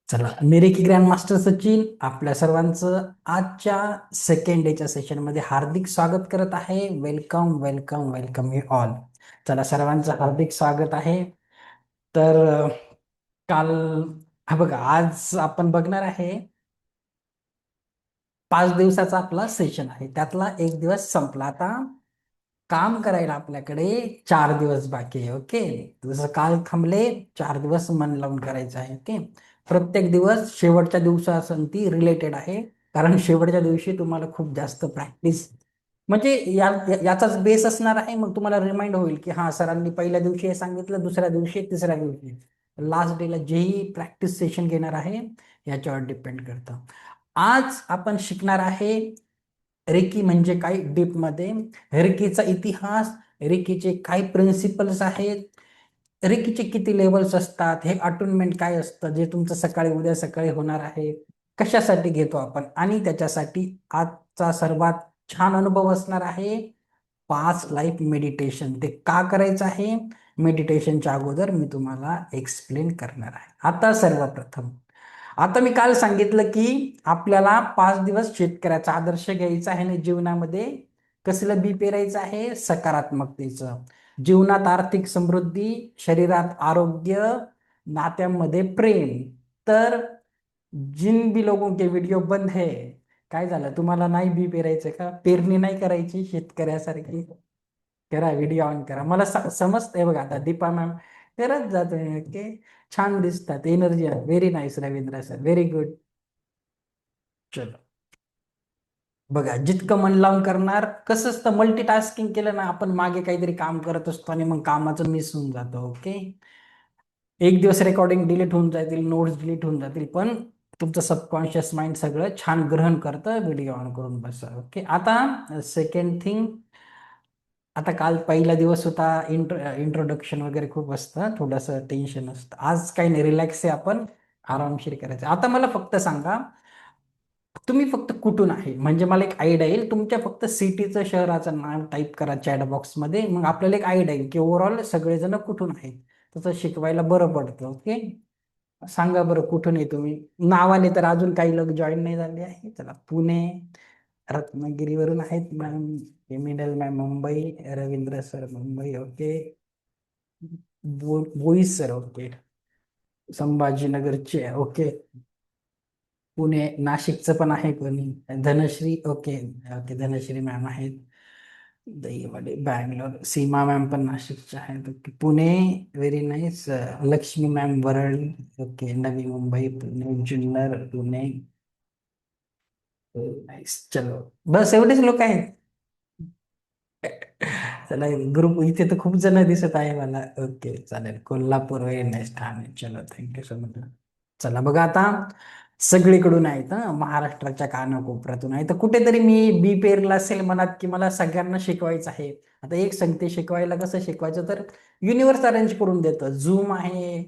चला, मेरे की ग्रँड मास्टर सचिन आपल्या सर्वांचं आजच्या सेकंड डेच्या सेशनमध्ये हार्दिक स्वागत करत आहे. Welcome welcome welcome you all. चला, सर्वांचं हार्दिक स्वागत आहे. तर काल हा बघा, आज आपण बघणार आहे 5 दिवसाचा आपला सेशन आहे. त्यातला एक दिवस संपला. आता काम करायला आपल्याकडे 4 दिवस बाकी आहे. ओके, जसं काल थांबले 4 दिवस मन लावून करायचं आहे. ओके, प्रत्येक दिवस शेवटच्या दिवसासंगती रिलेटेड आहे. कारण शेवटच्या दिवशी तुम्हाला खूप जास्त प्रॅक्टिस म्हणजे याचाच बेस असणार आहे. मग तुम्हाला रिमाइंड होईल की हा, सरांनी पहिल्या दिवशी हे सांगितलं, दुसऱ्या दिवशी, तिसऱ्या दिवशी, लास्ट डेला जेही प्रॅक्टिस सेशन घेणार आहे याच्यावर डिपेंड करतं. आज आपण शिकणार आहे रेकी म्हणजे काय डीप मध्ये, रेकीचा इतिहास, रेकीचे काय प्रिन्सिपल्स आहेत, रेकीचे किती लेवल्स असतात, हे अटुनमेंट काय असतं जे तुमचं सकाळी उद्या सकाळी होणार आहे, कशासाठी घेतो आपण, आणि त्याच्यासाठी आजचा सर्वात छान अनुभव असणार आहे पास्ट लाईफ मेडिटेशन. ते का करायचं आहे मेडिटेशनच्या अगोदर मी तुम्हाला एक्सप्लेन करणार आहे. आता सर्वप्रथम, आता मी काल सांगितलं की आपल्याला 5 दिवस शेतकऱ्याचा आदर्श घ्यायचा आहे आणि जीवनामध्ये कसलं बी पेरायचं आहे, सकारात्मकतेचं. जीवनात आर्थिक समृद्धी, शरीरात आरोग्य, नात्यांमध्ये प्रेम. तर जिन भी लोगों के वीडियो बंद है, काय झालं, तुम्हाला नाही बी पेरायचं का, पेरणी नाही करायची शेतकऱ्यासारखी? करा, व्हिडिओ ऑन करा. मला समजतंय बघा. आता दीपा मॅम करत जातो. ओके, छान दिसतात, एनर्जी आहे. Very nice Ravindra sir, very good. चलो, बघा, जितकं मन लावून करणार, कसं असतं, मल्टीटास्किंग केलं ना आपण, मागे काहीतरी काम करत असतो आणि मग कामाचं मिस होऊन जातं. ओके, एक दिवस रेकॉर्डिंग डिलीट होऊन जातील, नोट्स डिलीट होऊन जातील, पण तुमचं सबकॉन्शियस माइंड सगळं छान ग्रहण करतं. व्हिडिओ ऑन करून बसा. ओके, आता सेकंड थिंग. आता काल पहिला दिवस होता, इंट्रोडक्शन वगैरे खूप असतं, थोडंसं टेन्शन असतं. आज काही नाही, रिलॅक्स आहे, आपण आरामशीर करायचं. आता मला फक्त सांगा, तुम्ही फक्त कुठून आहे, म्हणजे मला एक आयडिया येईल. तुमच्या फक्त सिटीचं, शहराचं नाव टाईप करा चॅट बॉक्समध्ये, मग आपल्याला एक आयडिया येईल की ओव्हरऑल सगळेजण कुठून आहेत. तसं शिकवायला बरं पडतं. ओके, सांगा बरं कुठून आहे तुम्ही. नावाने तर अजून काही लोक जॉईन नाही झाले आहे. चला, पुणे, रत्नागिरीवरून आहेत ma'am, Minal ma'am Mumbai, Ravindra sir Mumbai, okay, बोईस सर, ओके, संभाजीनगरचे, ओके, पुणे, नाशिकचं पण आहे कोणी, Dhanashri, okay, okay, Dhanashri ma'am आहेत, दहीवडे बँगलोर, सीमा मॅम पण नाशिकच्या आहेत, okay, Pune, very nice, Lakshmi ma'am Worli, okay, Navi Mumbai, Pune, Junnar, Pune, nice. चलो, बस एवढेच लोक आहेत. चला, ग्रुप इथे तर खूप जण दिसत आहे मला. ओके, चालेल, कोल्हापूर, व्हेरी नाईस, ठाणे, चलो, थँक्यू सो मच. चला बघा, आता सगळीकडून आहेत, महाराष्ट्राच्या कानाकोपऱ्यातून आहे. तर कुठेतरी मी बी पेरला असेल मनात की मला सगळ्यांना शिकवायचं आहे. आता एक संगते शिकवायला कसं शिकवायचं, तर युनिवर्स अरेंज करून देतं. झूम आहे,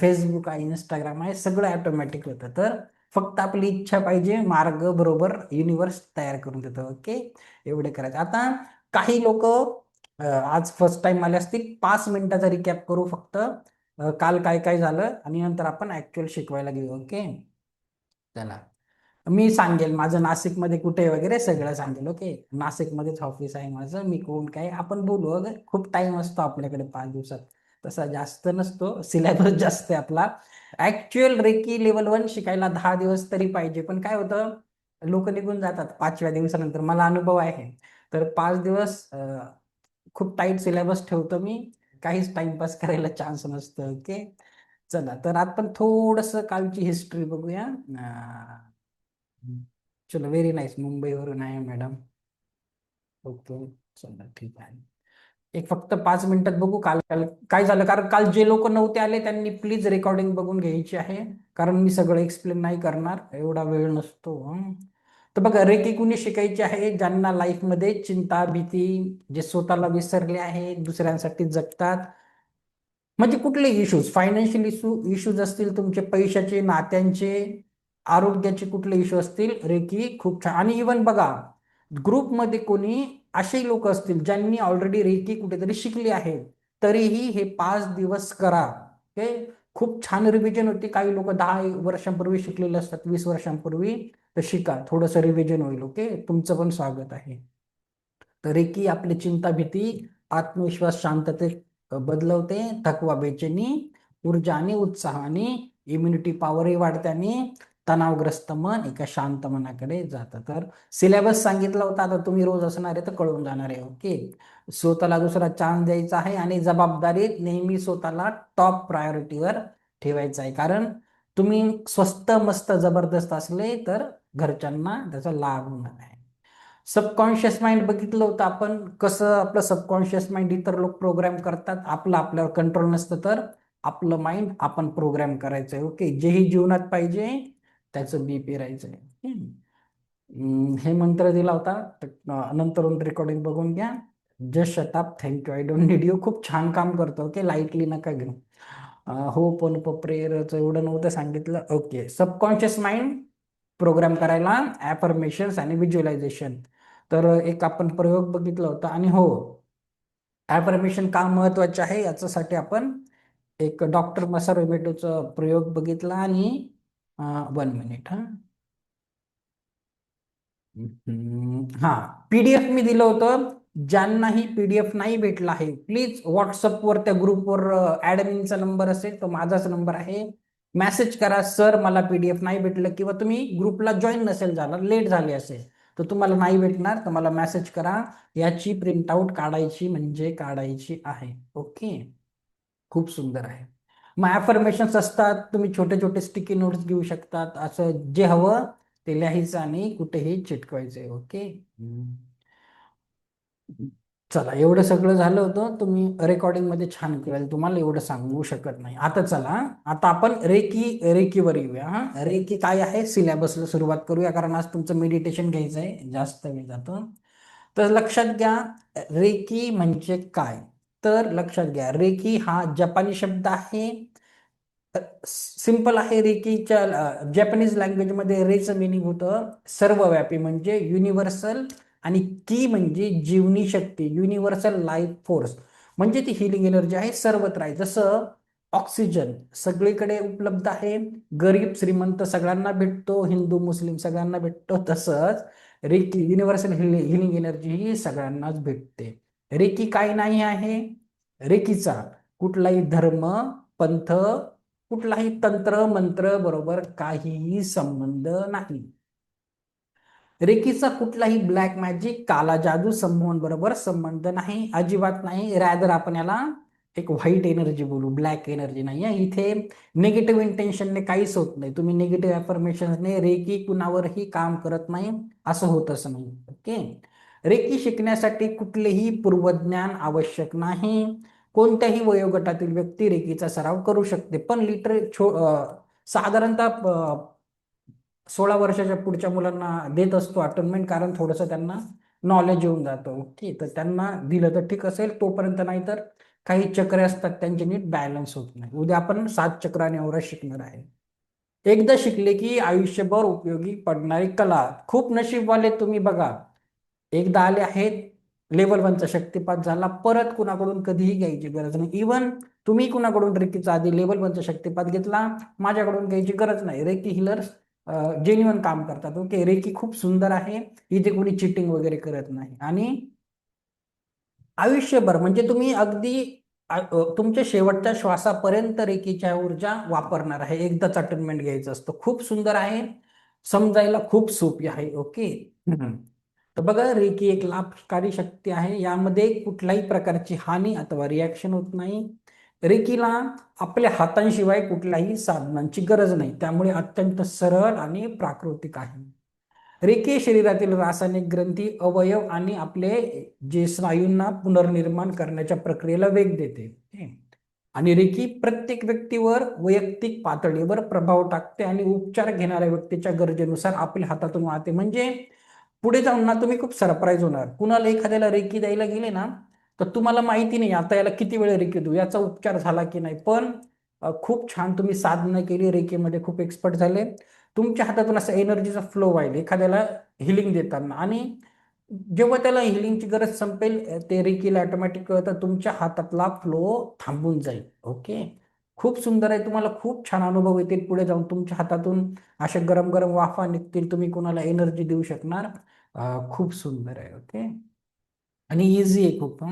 फेसबुक आहे, इंस्टाग्राम आहे, सगळं ऑटोमॅटिक होतं. तर फक्त आपली इच्छा पाहिजे, मार्ग बरोबर युनिवर्स तयार करून देतं. ओके, एवढे करायचं. आता काही लोक आज फर्स्ट टाइम आले असतील, 5 मिनिटाचा रिकॅप करू फक्त. काल काय काय झालं आणि नंतर आपण ऍक्च्युअल शिकवायला घेऊ. ओके, चला, मी सांगेल माझं नाशिकमध्ये कुठे वगैरे सगळं सांगेल. ओके, नाशिकमध्येच ऑफिस आहे माझं, मी कोण काय आपण बोलू. अगर खूप टाइम असतो आपल्याकडे 5 दिवसात, तसा जास्त नसतो, सिलेबस जास्त आहे आपला. ऍक्च्युअल रेकी लेवल 1 शिकायला 10 दिवस तरी पाहिजे, पण काय होतं, लोक निघून जातात 5व्या दिवसानंतर, मला अनुभव आहे. तर 5 दिवस खूप टाईट सिलेबस ठेवतो मी, काहीच टाइमपास करायला चान्स नसतो. ओके, चला, तर आपण थोडस कालची हिस्ट्री बघूया. चलो, व्हेरी नाईस, मुंबईवरून आहे मॅडम, ओके, चला, ठीक आहे. एक फक्त 5 मिनिटात बघू काल काल काय झालं, कारण काल जे लोक नव्हते आले त्यांनी प्लीज रेकॉर्डिंग बघून घ्यायची आहे, कारण मी सगळं एक्सप्लेन नाही करणार, एवढा वेळ नसतो. तर बघा, रेकी कुणी शिकायची आहे, ज्यांना लाईफमध्ये चिंता, भीती, जे स्वतःला विसरले आहे, दुसऱ्यांसाठी जगतात. म्हणजे कुठले इश्यूज, फायनान्शियल इश्यूज असतील तुमचे, पैशाचे, नात्यांचे, आरोग्याचे कुठले इश्यू असतील, रेकी खूप छान. आणि इवन बघा, ग्रुपमध्ये कोणी असे लोक असतील ज्यांनी ऑलरेडी रेकी कुठेतरी शिकली आहे, तरीही हे 5 दिवस करा. ओके, खूप छान रिव्हिजन होती. काही लोक 10 वर्षांपूर्वी शिकलेले असतात, 20 वर्षांपूर्वी. तर शिका, थोडंसं रिव्हिजन होईल. ओके, तुमचं पण स्वागत आहे. तर रेकी आपली चिंता, भीती, आत्मविश्वास, शांततेत बदलवते. थकवा, बेचैनी, ऊर्जा आणि उत्साह आणि इम्युनिटी पॉवरही वाढते आणि तणावग्रस्त मन एका शांत मनाकडे जातं. तर सिलेबस सांगितला होता, आता तुम्ही रोज असणार आहे तर कळून जाणार आहे. ओके, स्वतःला दुसरा चान्स द्यायचा आहे आणि जबाबदारीत नेहमी स्वतःला टॉप प्रायोरिटीवर ठेवायचं आहे. कारण तुम्ही स्वस्त मस्त जबरदस्त असले तर घरच्यांना त्याचा लाभ होणार आहे. सबकॉन्शियस माइंड बघितलं होतं आपण, कसं आपलं सबकॉन्शियस माइंड इतर लोक प्रोग्राम करतात, आपलं आपल्यावर कंट्रोल नसतं. तर आपलं माइंड आपण प्रोग्राम करायचंय. ओके, जेही जीवनात पाहिजे त्याचं बी पेरायचंय. हे मंत्र दिला होता, तर नंतरून रेकॉर्डिंग बघून घ्या. Just shut up, thank you, I don't need you. खूप छान काम करतो. ओके, लाईटली नका घेऊ. हो पण प्रेयरचं एवढं नव्हतं सांगितलं. ओके, सबकॉन्शियस माइंड प्रोग्राम करायला ॲफर्मेशन्स आणि व्हिज्युअलायझेशन. तर एक आपण प्रयोग बघितला होता. आणि हो, ॲफर्मेशन का महत्वाचे आहे याच्यासाठी आपण एक डॉक्टर मसारोबेटोचा प्रयोग बघितला. आणि 1 मिनिट हा. हा, पीडीएफ मी दिलं होतं. ज्यांनाही पीडीएफ नाही भेटला आहे, प्लीज व्हॉट्सअपवर त्या ग्रुपवर ऍडमिनचा नंबर असेल, तो माझाच नंबर आहे, मेसेज करा, सर मला पीडीएफ नाही भेटलं. किंवा तुम्ही ग्रुपला जॉईन नसेल झाला, लेट झाले असेल, तर तुम्हाला नाही भेटणार, तर मला मेसेज करा. याची प्रिंटआउट काढायची म्हणजे काढायची आहे. ओके, खूप सुंदर आहे. मग ॲफर्मेशन्स असतात, तुम्ही छोटे छोटे स्टिकी नोट्स घेऊ शकतात. असं जे हवं ते लिहायचं आणि कुठेही चिटकवायचंय. ओके. चला, एवढं सगळं झालं होतं. तुम्ही रेकॉर्डिंग मध्ये छान केलं, तुम्हाला एवढं सांगू शकत नाही. आता चला, आता आपण रेकीवर येऊया. हा, रेकी काय आहे सिलेबसला सुरुवात करूया, कारण आज तुमचं मेडिटेशन घ्यायचं आहे, जास्त वेळ जातो. तर लक्षात घ्या, रेकी म्हणजे काय. तर लक्षात घ्या, रेकी हा जपानी शब्द आहे. सिंपल आहे. रेकीच्या जॅपनीज लँग्वेजमध्ये रेचं मिनिंग होतं सर्वव्यापी, म्हणजे युनिव्हर्सल. आणि की म्हणजे जीवनी शक्ती, युनिव्हर्सल लाईफ फोर्स. म्हणजे ती हिलिंग एनर्जी आहे, सर्वत्र आहे. जसं ऑक्सिजन सगळीकडे उपलब्ध आहे, गरीब श्रीमंत सगळ्यांना भेटतो, हिंदू मुस्लिम सगळ्यांना भेटतो, तसंच रेकी युनिव्हर्सल हिलिंग एनर्जी ही सगळ्यांनाच भेटते. रेकी काय नाही आहे, रेकीचा कुठलाही धर्म, पंथ, कुठलाही तंत्र मंत्र बरोबर काहीही संबंध नाही. रेकीचा कुठलाही ब्लॅक मॅजिक, काला जादू, संमोहन बरोबर संबंध नाही, अजिबात नाही. रॅदर आपण याला एक व्हाईट एनर्जी बोलू, ब्लॅक एनर्जी नाही आहे. इथे निगेटिव्ह इंटेन्शनने काहीच होत नाही. तुम्ही निगेटिव्ह अफर्मेशनने रेकी कुणावरही काम करत नाही, असं होतच नाही. ओके, रेकी शिकण्यासाठी कुठलेही पूर्वज्ञान आवश्यक नाही. कोणत्याही वयोगटातील व्यक्ती रेकीचा सराव करू शकते. पण साधारणतः 16 वर्षाच्या पुढच्या मुलांना देत असतो अटोनमेंट, कारण थोडंसं त्यांना नॉलेज येऊन जातं. ओके, तर त्यांना दिलं तर ठीक असेल तोपर्यंत. नाही तर काही चक्र असतात त्यांचे नीट बॅलन्स होत नाही. उद्या आपण 7 चक्र आणि एवढा शिकणार आहे. एकदा शिकले की आयुष्यभर उपयोगी पडणारी कला. खूप नशीबवाले तुम्ही बघा, एकदा आले आहेत, लेवल 1चा शक्तिपात झाला, परत कुणाकडून कधीही घ्यायची गरज नाही. इवन तुम्ही कुणाकडून रेकीचा आधी लेवल 1चा शक्तिपात घेतला, माझ्याकडून घ्यायची गरज नाही. रेकी हिलर्स जेन्युअन काम करतात. ओके, रेकी खूप सुंदर आहे, इथे कोणी चिटिंग वगैरे करत नाही. आणि आयुष्यभर म्हणजे तुम्ही अगदी तुमच्या शेवटच्या श्वासापर्यंत रेकीच्या ऊर्जा वापरणार आहे. एकदाच अटेनमेंट घ्यायचं असतं. खूप सुंदर आहे, समजायला खूप सोपी आहे. ओके. तर बघा, रेकी एक लाभकारी शक्ती आहे, यामध्ये कुठल्याही प्रकारची हानी अथवा रिॲक्शन होत नाही. रेकीला आपल्या हातांशिवाय कुठल्याही साधनांची गरज नाही, त्यामुळे अत्यंत सरळ आणि प्राकृतिक आहे. रेकी शरीरातील रासायनिक ग्रंथी, अवयव आणि आपले जे स्नायूंना पुनर्निर्माण करण्याच्या प्रक्रियेला वेग देते. आणि रेकी प्रत्येक व्यक्तीवर वैयक्तिक पातळीवर प्रभाव टाकते आणि उपचार घेणाऱ्या व्यक्तीच्या गरजेनुसार आपल्या हातातून वाहते. म्हणजे पुढे जाऊन ना तुम्ही खूप सरप्राईज होणार. कुणाला एखाद्याला रेकी द्यायला गेले ना, तर तुम्हाला माहिती नाही आता याला किती वेळ रेकी देऊ, याचा उपचार झाला की नाही. पण खूप छान तुम्ही साधना केली, रेकीमध्ये खूप एक्सपर्ट झाले, तुमच्या हातातून असं एनर्जीचा फ्लो व्हायला एखाद्याला हिलिंग देताना. आणि जेव्हा त्याला हिलिंगची गरज संपेल, ते रेकीला ऑटोमॅटिक कळतं, तुमच्या हातातला फ्लो थांबून जाईल. ओके, खूप सुंदर आहे. तुम्हाला खूप छान अनुभव येतील पुढे जाऊन. तुमच्या हातातून अशा गरम गरम वाफा निघतील, तुम्ही कोणाला एनर्जी देऊ शकणार. खूप सुंदर आहे. ओके. आणि इझी आहे खूप.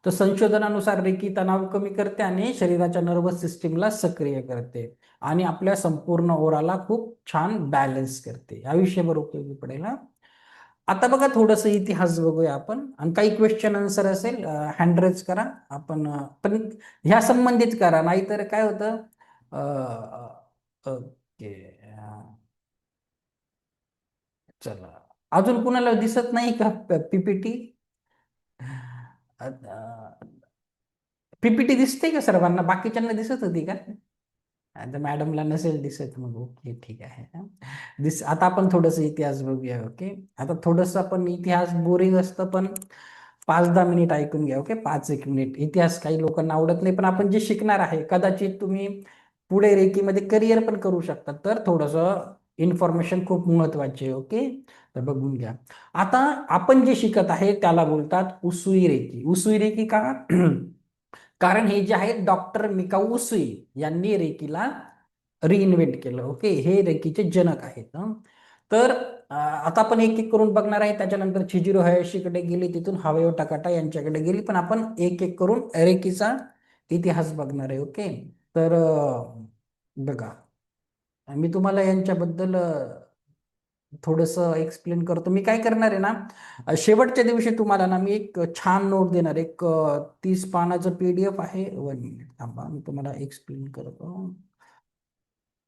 तर संशोधनानुसार रेकी तणाव कमी करते आणि शरीराच्या नर्वस सिस्टीमला सक्रिय करते आणि आपल्या संपूर्ण ओराला खूप छान बॅलन्स करते. आयुष्यभर उपयोगी पडेल हा. आता बघा थोडस इतिहास बघूया आपण, आणि काही क्वेश्चन आन्सर असेल हँड रेज करा आपण, पण ह्या संबंधित करा, नाहीतर काय होतं. ओके. चला, अजून कुणाला दिसत नाही का पीपीटी? पीपीटी दिसते का सर्वांना? बाकीच्यांना दिसत होती का? आता मॅडमला नसेल दिसत, मग ओके ठीक आहे. आता आपण थोडस इतिहास बघूया. ओके. आता थोडस आपण इतिहास बोरिंग असतं, पण 5-10 मिनिट ऐकून घ्या. Okay, 5-1 minute. इतिहास काही लोकांना आवडत नाही, पण आपण जे शिकणार आहे कदाचित तुम्ही पुढे रेकीमध्ये करिअर पण करू शकता, तर थोडस इन्फॉर्मेशन खूप महत्वाची आहे. ओके. तर बघून घ्या. आता आपण जे शिकत आहे त्याला बोलतात उसूई रेकी. उसूई रेकी का? कारण हे जे आहेत डॉक्टर मिकाऊ उसूई यांनी रेकीला रिइन्व्हेंट केलं. ओके, हे रेकीचे जनक आहेत. तर आता आपण एक एक करून बघणार आहे. त्याच्यानंतर चिजिरो हयाशीकडे गेली, तिथून हावेओ टाकाटा यांच्याकडे गेली, पण आपण एक एक करून रेकीचा इतिहास बघणार आहे. ओके. तर बघा, मी तुम्हाला यांच्याबद्दल थोडस एक्सप्लेन करतो. मी काय करणार आहे ना, शेवटच्या दिवशी तुम्हाला ना मी एक छान नोट देणार, एक 30 पानाचं पीडीएफ आहे. 1 मिनिट थांबा, मी तुम्हाला एक्सप्लेन करतो.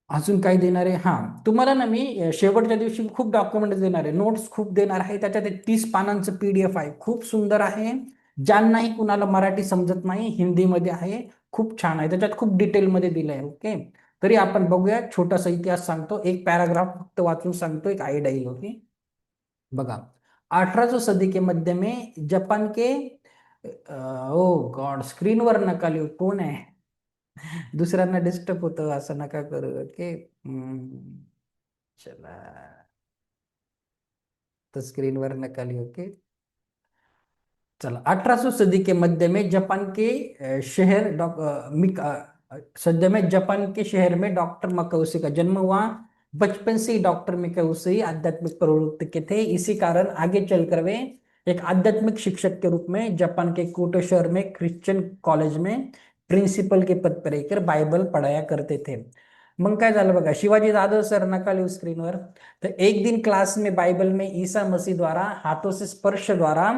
अजून काय देणार आहे? हा, तुम्हाला ना मी शेवटच्या दिवशी खूप डॉक्युमेंट देणार आहे, नोट्स खूप देणार आहे. त्याच्यात एक 30 पानांचं पीडीएफ आहे, खूप सुंदर आहे. ज्यांनाही कुणाला मराठी समजत नाही, हिंदीमध्ये आहे, खूप छान आहे, त्याच्यात खूप डिटेलमध्ये दिलं आहे. ओके. तरी आपण बघूया, छोटासा इतिहास सांगतो, एक पॅराग्राफ फक्त वाचून सांगतो, एक आयडिया येईल. ओके. बघा, 1800 सदी के मध्य में जापान के, ओ गॉड, स्क्रीनवर नका लिहू, कोण आहे? दुसऱ्यांना डिस्टर्ब होतं, असं नका करू. ओके. चला, तर स्क्रीनवर नका लिहू. ओके. चला, 1800 सदी के मध्य में जापान के शहर सद्य में जापान के शहर में डॉक्टर मकाउसी का जन्म हुआ। बचपन से ही डॉक्टर मकाउसी आध्यात्मिक प्रवृत्ति के थे, इसी कारण आगे चलकर वे एक आध्यात्मिक शिक्षक के रूप में जापान के कोटो शहर में क्रिश्चियन कॉलेज में प्रिंसिपल के पद पर रहकर बाइबल पढ़ाया करते थे. मग काय झालं बघा, शिवाजी जाधव सर, नका लिहू स्क्रीनवर. तर एक दिन क्लास में बाइबल में ईसा मसीह द्वारा हाथों से स्पर्श द्वारा,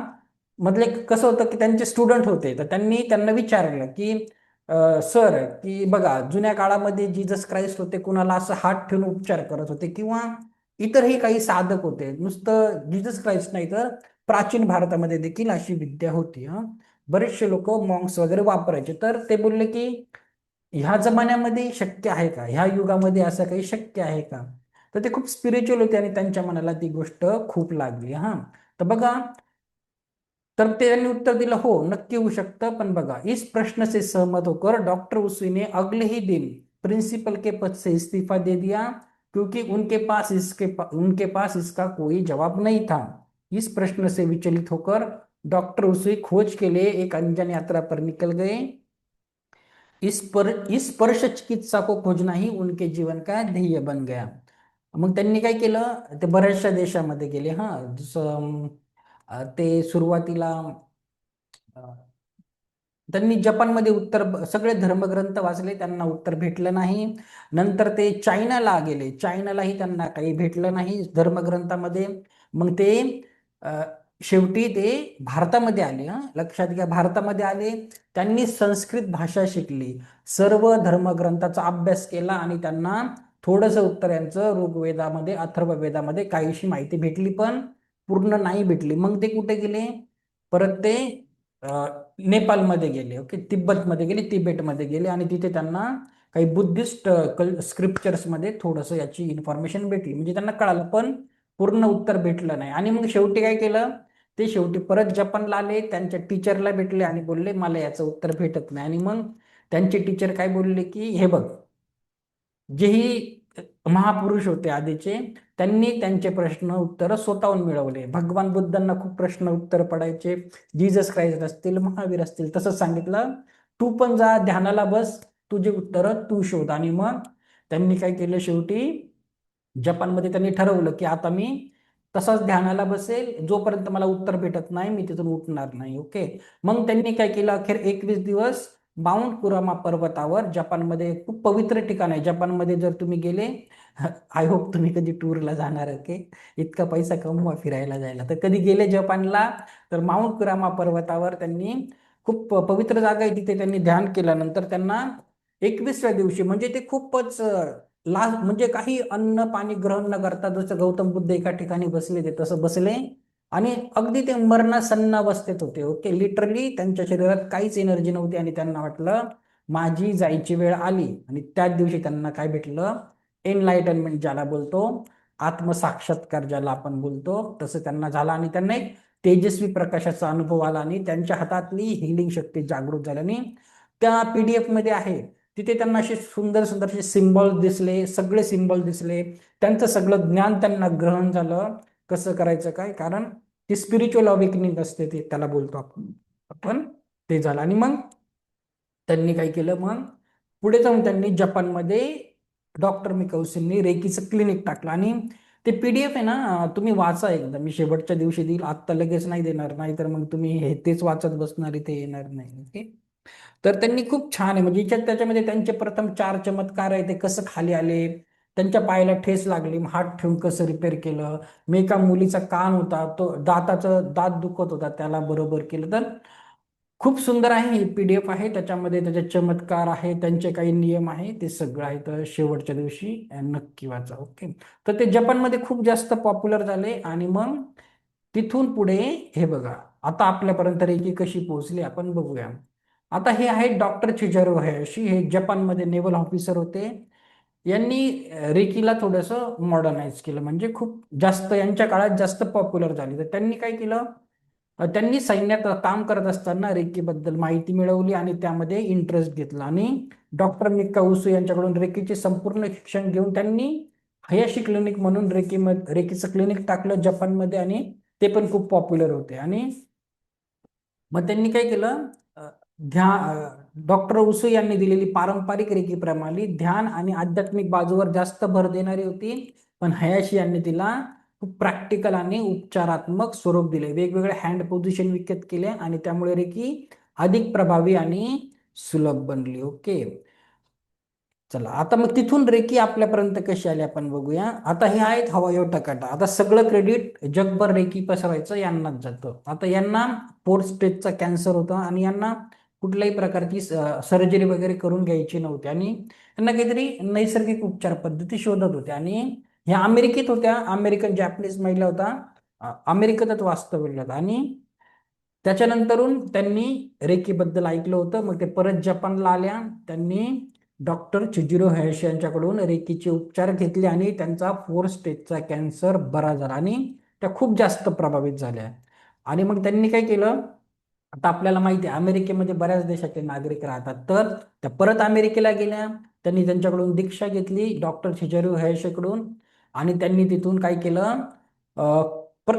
मधले कसं होतं की त्यांचे स्टुडंट होते, तर त्यांनी त्यांना विचारलं की सर, की बघा जुन्या काळामध्ये जीसस क्राइस्ट होते, कुणाला असं हात ठेवून उपचार करत होते, किंवा इतरही काही साधक होते, नुसतं जीसस क्राइस्ट नाही तर प्राचीन भारतामध्ये देखील अशी विद्या होती. बरेचसे लोक मॉंक्स वगैरे वापरायचे. तर ते बोलले की ह्या जमान्यामध्ये शक्य आहे का, ह्या युगामध्ये असं काही शक्य आहे का? तर ते खूप स्पिरिच्युअल होते आणि त्यांच्या मनाला ती गोष्ट खूप लागली. तर बघा, तर त्यांनी उत्तर दिलं, हो नक्की होऊ शकतं, पण बघा, इस प्रश्न से सहमत होकर डॉक्टर उसी ने अगले ही दिन प्रिंसिपल के पद से इस्तीफा दे दिया, क्योंकि उनके पास इसका कोई जवाब नहीं था. इस प्रश्न से विचलित होकर डॉक्टर उसी खोज के लिए एक अनजान यात्रा पर निकल गए. इस स्पर्श चिकित्सा को खोजना ही उनके जीवन का ध्येय बन गया. मग त्यांनी काय केलं, ते बऱ्याचशा देशामध्ये गेले. जसं ते सुरुवातीला त्यांनी जपानमध्ये सगळे धर्मग्रंथ वाचले, त्यांना उत्तर भेटलं नाही. नंतर ते चायनाला गेले, चायनालाही त्यांना काही भेटलं नाही धर्मग्रंथामध्ये. मग ते अ, शेवटी ते भारतामध्ये आले. लक्षात घ्या, भारतामध्ये आले, त्यांनी संस्कृत भाषा शिकली, सर्व धर्मग्रंथाचा अभ्यास केला, आणि त्यांना थोडंसं उत्तर यांचं ऋग्वेदामध्ये, अथर्ववेदामध्ये काहीशी माहिती भेटली, पण पूर्ण नाही भेटली. मग ते कुठे गेले? परत ते नेपाळमध्ये गेले. ओके, तिब्बतमध्ये गेले, तिबेटमध्ये गेले, आणि तिथे त्यांना काही बुद्धिस्ट स्क्रिप्चर्स मध्ये थोडंसं याची इन्फॉर्मेशन भेटली, म्हणजे त्यांना कळालं, पण पूर्ण उत्तर भेटलं नाही. आणि मग शेवटी काय केलं, ते शेवटी परत जपानला आले, त्यांच्या टीचरला भेटले आणि बोलले मला याचं उत्तर भेटत नाही. आणि मग त्यांचे टीचर काय बोलले की हे बघ, जेही महापुरुष होते आधीचे, त्यांनी त्यांचे प्रश्न उत्तर स्वतःहून मिळवले. भगवान बुद्धांना खूप प्रश्न उत्तर पडायचे, जीसस क्राइस्ट असतील, महावीर असतील, तसंच सांगितलं तू पण जा ध्यानाला बस, तुझे उत्तर तू शोध. आणि मग त्यांनी काय केलं, शेवटी जपानमध्ये त्यांनी ठरवलं की आता मी तसाच ध्यानाला बसेल, जोपर्यंत मला उत्तर भेटत नाही मी तिथून उठणार नाही. ओके. मग त्यांनी काय केलं, अखेर 21 दिवस माउंट कुरामा पर्वतावर, जपानमध्ये खूप पवित्र ठिकाण आहे. जपानमध्ये जर तुम्ही गेले, आय होप तुम्ही कधी टूरला जाणार. ओके. इतका पैसा कमवा फिरायला जायला, तर कधी गेले जपानला तर माउंट कुरामा पर्वतावर त्यांनी, खूप पवित्र जागा आहे तिथे, त्यांनी ध्यान केल्यानंतर त्यांना 21व्या दिवशी, म्हणजे ते खूपच म्हणजे काही अन्न पाणी ग्रहण न करता जसं गौतम बुद्ध एका ठिकाणी बसले ते तसं बसले, आणि अगदी ते मरणासन्न अवस्थेत होते. ओके. लिटरली त्यांच्या शरीरात काहीच एनर्जी नव्हती आणि त्यांना वाटलं माझी जायची वेळ आली. आणि त्याच दिवशी त्यांना काय भेटलं, एनलाइटनमेंट ज्याला बोलतो, आत्मसाक्षात्कार ज्याला आपण बोलतो, तसं त्यांना झालं. आणि त्यांना एक तेजस्वी प्रकाशाचा अनुभव आला आणि त्यांच्या हातातली हिलिंग शक्ती जागृत झाल्याने, त्या पीडीएफ मध्ये आहे तिथे त्यांना असे सुंदर सुंदर असे सिम्बॉल दिसले, सगळे सिम्बॉल दिसले. त्यांचं सगळं ज्ञान त्यांना ग्रहण झालं, कसं करायचं काय, कारण ती स्पिरिच्युअल अवेकनिंग असते, ते त्याला बोलतो आपण आपण ते झालं. आणि मग त्यांनी काय केलं, मग पुढे जाऊन त्यांनी जपानमध्ये डॉक्टर मिकौसींनी रेकीचं क्लिनिक टाकलं. आणि ते पीडीएफ आहे ना, तुम्ही वाचा एकदा, मी शेवटच्या दिवशी देईल, आत्ता लगेच नाही देणार, नाही तर मग तुम्ही तेच वाचत बसणार, इथे येणार नाही. ओके. तर त्यांनी खूप छान आहे, म्हणजे त्याच्यामध्ये त्यांचे प्रथम 4 चमत्कार आहे, ते कसं खाली आले, त्यांच्या पायाला ठेस लागली, मग हात ठेवून कसं रिपेअर केलं, मी एका मुलीचा कान होता, तो दाताचं दात दुखत होता, त्याला बरोबर केलं. तर खूप सुंदर आहे, ही पीडीएफ आहे, त्याच्यामध्ये त्याचे चमत्कार आहे, त्यांचे काही नियम आहे, ते सगळं आहे. तर शेवटच्या दिवशी नक्की वाचा. ओके. तर ते जपानमध्ये खूप जास्त पॉप्युलर झाले. आणि मग तिथून पुढे हे बघा, आता आपल्यापर्यंत रेकी कशी पोहोचली आपण बघूया. आता हे आहेत डॉक्टर चिजारो हयाशी, हे जपानमध्ये नेव्हल ऑफिसर होते. यांनी रेकीला थोडंसं मॉडर्नाइज केलं, म्हणजे खूप जास्त यांच्या काळात जास्त पॉप्युलर झाली. तर त्यांनी काय केलं, त्यांनी सैन्यात काम करत असताना रेकीबद्दल माहिती मिळवली आणि त्यामध्ये इंटरेस्ट घेतला. आणि डॉक्टर मिकाउसू यांच्याकडून रेकीचे संपूर्ण शिक्षण घेऊन त्यांनी हयाशी क्लिनिक म्हणून रेकीचं क्लिनिक टाकलं जपानमध्ये, आणि ते पण खूप पॉप्युलर होते. आणि मग त्यांनी काय केलं, डॉक्टर उसू यांनी दिलेली पारंपरिक रेकी प्रणाली ध्यान आणि आध्यात्मिक बाजूवर जास्त भर देणारी होती, पण हयाशी यांनी तिला खूप प्रॅक्टिकल आणि उपचारात्मक स्वरूप दिले, वेगवेगळे हँड पोझिशन विकत केले, आणि त्यामुळे रेकी अधिक प्रभावी आणि सुलभ बनली. ओके. चला, आता मग तिथून रेकी आपल्यापर्यंत कशी आली आपण बघूया. आता हे आहेत हवायो टकाटा. आता सगळं क्रेडिट जगभर रेकी पसरवायचं यांनाच जातं. आता यांना फोर्थ स्टेजचा कॅन्सर होता आणि यांना कुठल्याही प्रकारची सर्जरी वगैरे करून घ्यायची नव्हती, आणि यांना काहीतरी नैसर्गिक उपचार पद्धती शोधत होत्या. आणि ह्या अमेरिकेत होत्या, अमेरिकन जॅपनीज महिला होता, अमेरिकेतच वास्तव्य होता. आणि त्याच्यानंतरून त्यांनी रेकीबद्दल ऐकलं होतं, मग ते परत जपानला आल्या. त्यांनी डॉक्टर चिजिरो हॅश यांच्याकडून रेकीचे उपचार घेतले आणि त्यांचा 4 स्टेजचा कॅन्सर बरा झाला आणि त्या खूप जास्त प्रभावित झाल्या. आणि मग त्यांनी काय केलं, आता आपल्याला माहिती आहे अमेरिकेमध्ये बऱ्याच देशाचे नागरिक राहतात, तर त्या परत अमेरिकेला गेल्या. त्यांनी त्यांच्याकडून दीक्षा घेतली डॉक्टर चिजिरो हॅशकडून. आणि त्यांनी तिथून काय केलं,